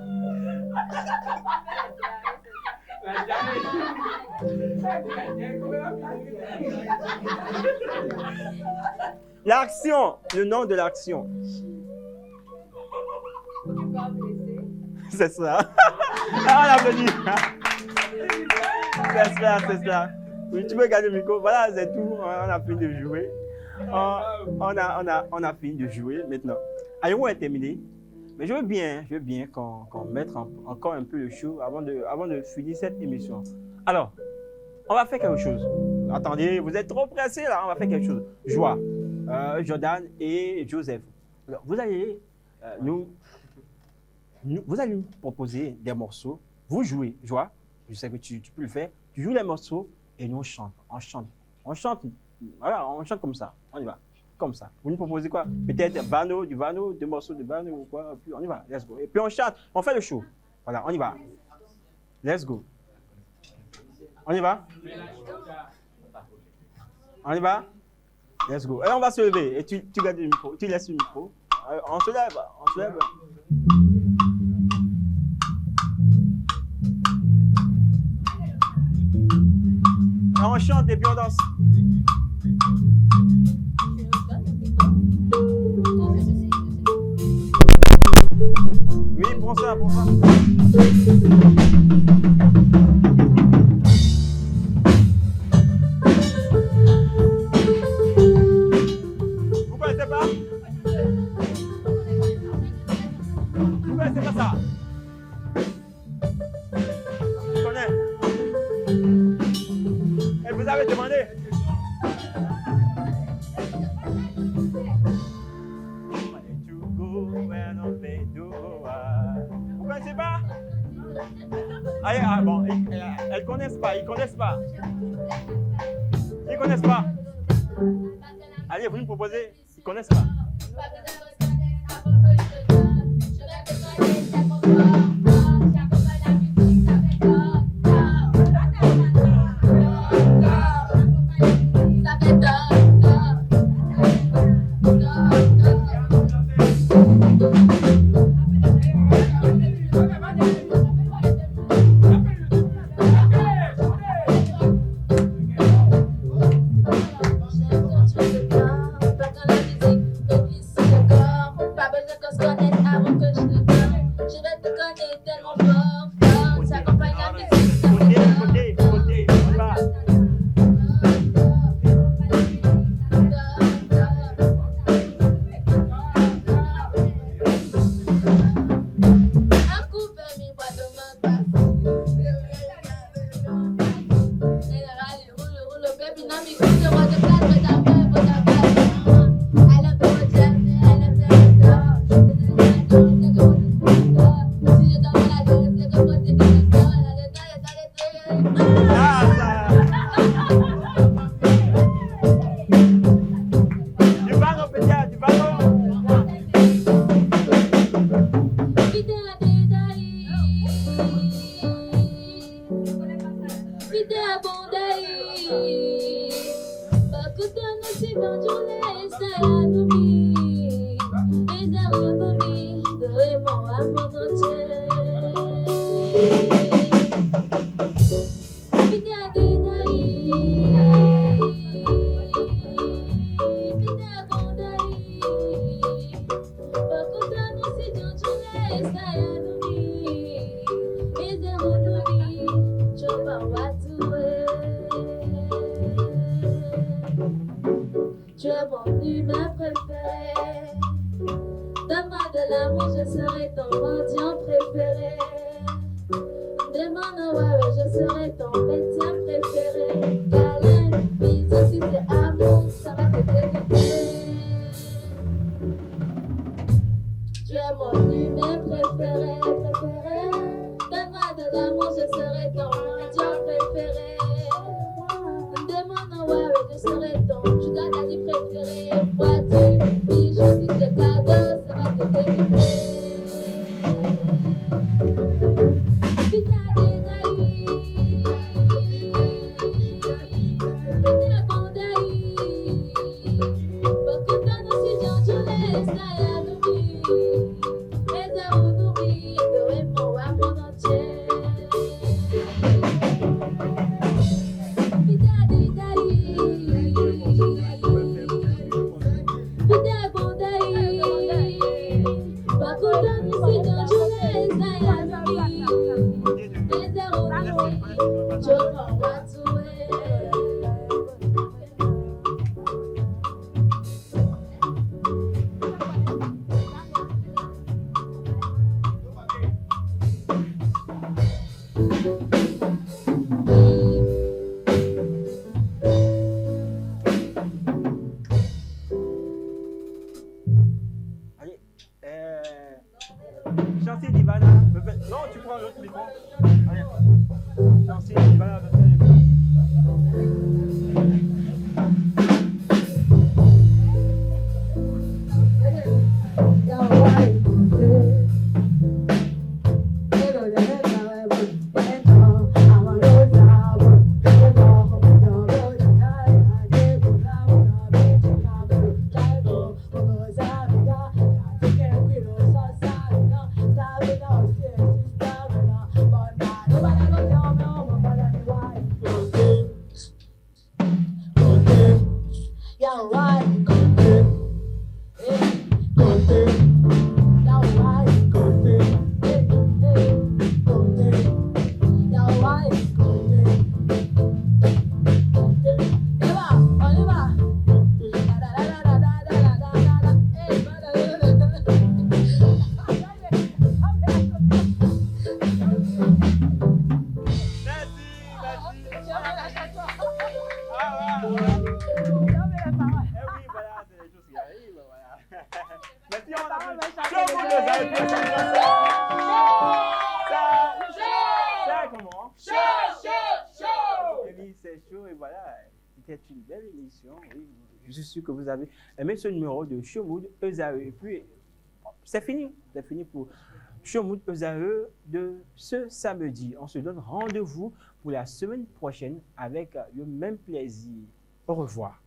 L'action, le nom de l'action. C'est ça. Ah, on applaudit. C'est ça. Oui, tu peux garder le micro. Voilà, c'est tout. On a fini de jouer. On a fini de jouer maintenant. Allez, on est terminé. Mais je veux bien qu'on mette encore un peu le show avant de finir cette émission. Alors, on va faire quelque chose. Attendez, vous êtes trop pressés là, on va faire quelque chose. Joie, Jordan et Joseph. Alors, vous allez nous proposer des morceaux. Vous jouez, Joie, je sais que tu peux le faire. Tu joues les morceaux et nous on chante. Voilà, on chante comme ça. On y va. Comme ça. Vous nous proposez quoi? Peut-être du Vano, deux morceaux de Vano ou quoi. Puis on y va, let's go. Et puis on chante, on fait le show. Voilà, on y va. Let's go. On y va? On y va? Let's go. Et on va se lever. Et tu gardes le micro, tu laisses le micro. On se lève. Et on chante et puis on danse. Oui, prends ça. Vous connaissez pas? Vous connaissez pas ça? Je connais. Et vous avez demandé? Vous connaissez pas? Allez, bon, elles connaissent pas, ils connaissent pas. Ils connaissent pas. Allez, vous nous proposez, ils connaissent pas. Tu es mon humain préféré. Donne-moi de l'amour, je serai ton mendiant préféré. Demande ouais, je serai ton médecin préféré. Câlin, bisous, si c'est amour, ça va te dégoûter. Tu es mon humain préféré. Donne-moi de l'amour, je serai ton mendiant préféré. Demande ouais, je serai ton Judas Daddy préféré. Voiture, bijoux, si c'est cadeau, ça va te dégoûter. Chancy Divana. Non, tu prends l'autre micro. Allez. Chancy Divana. c'était une belle émission. Oui. Je suis sûr que vous avez aimé ce numéro de Chomoud Ezae. Et puis, c'est fini pour Chomoud Ezae de ce samedi. On se donne rendez-vous pour la semaine prochaine avec le même plaisir. Au revoir.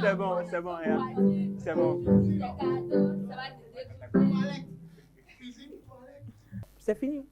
C'est bon, c'est bon. C'est fini.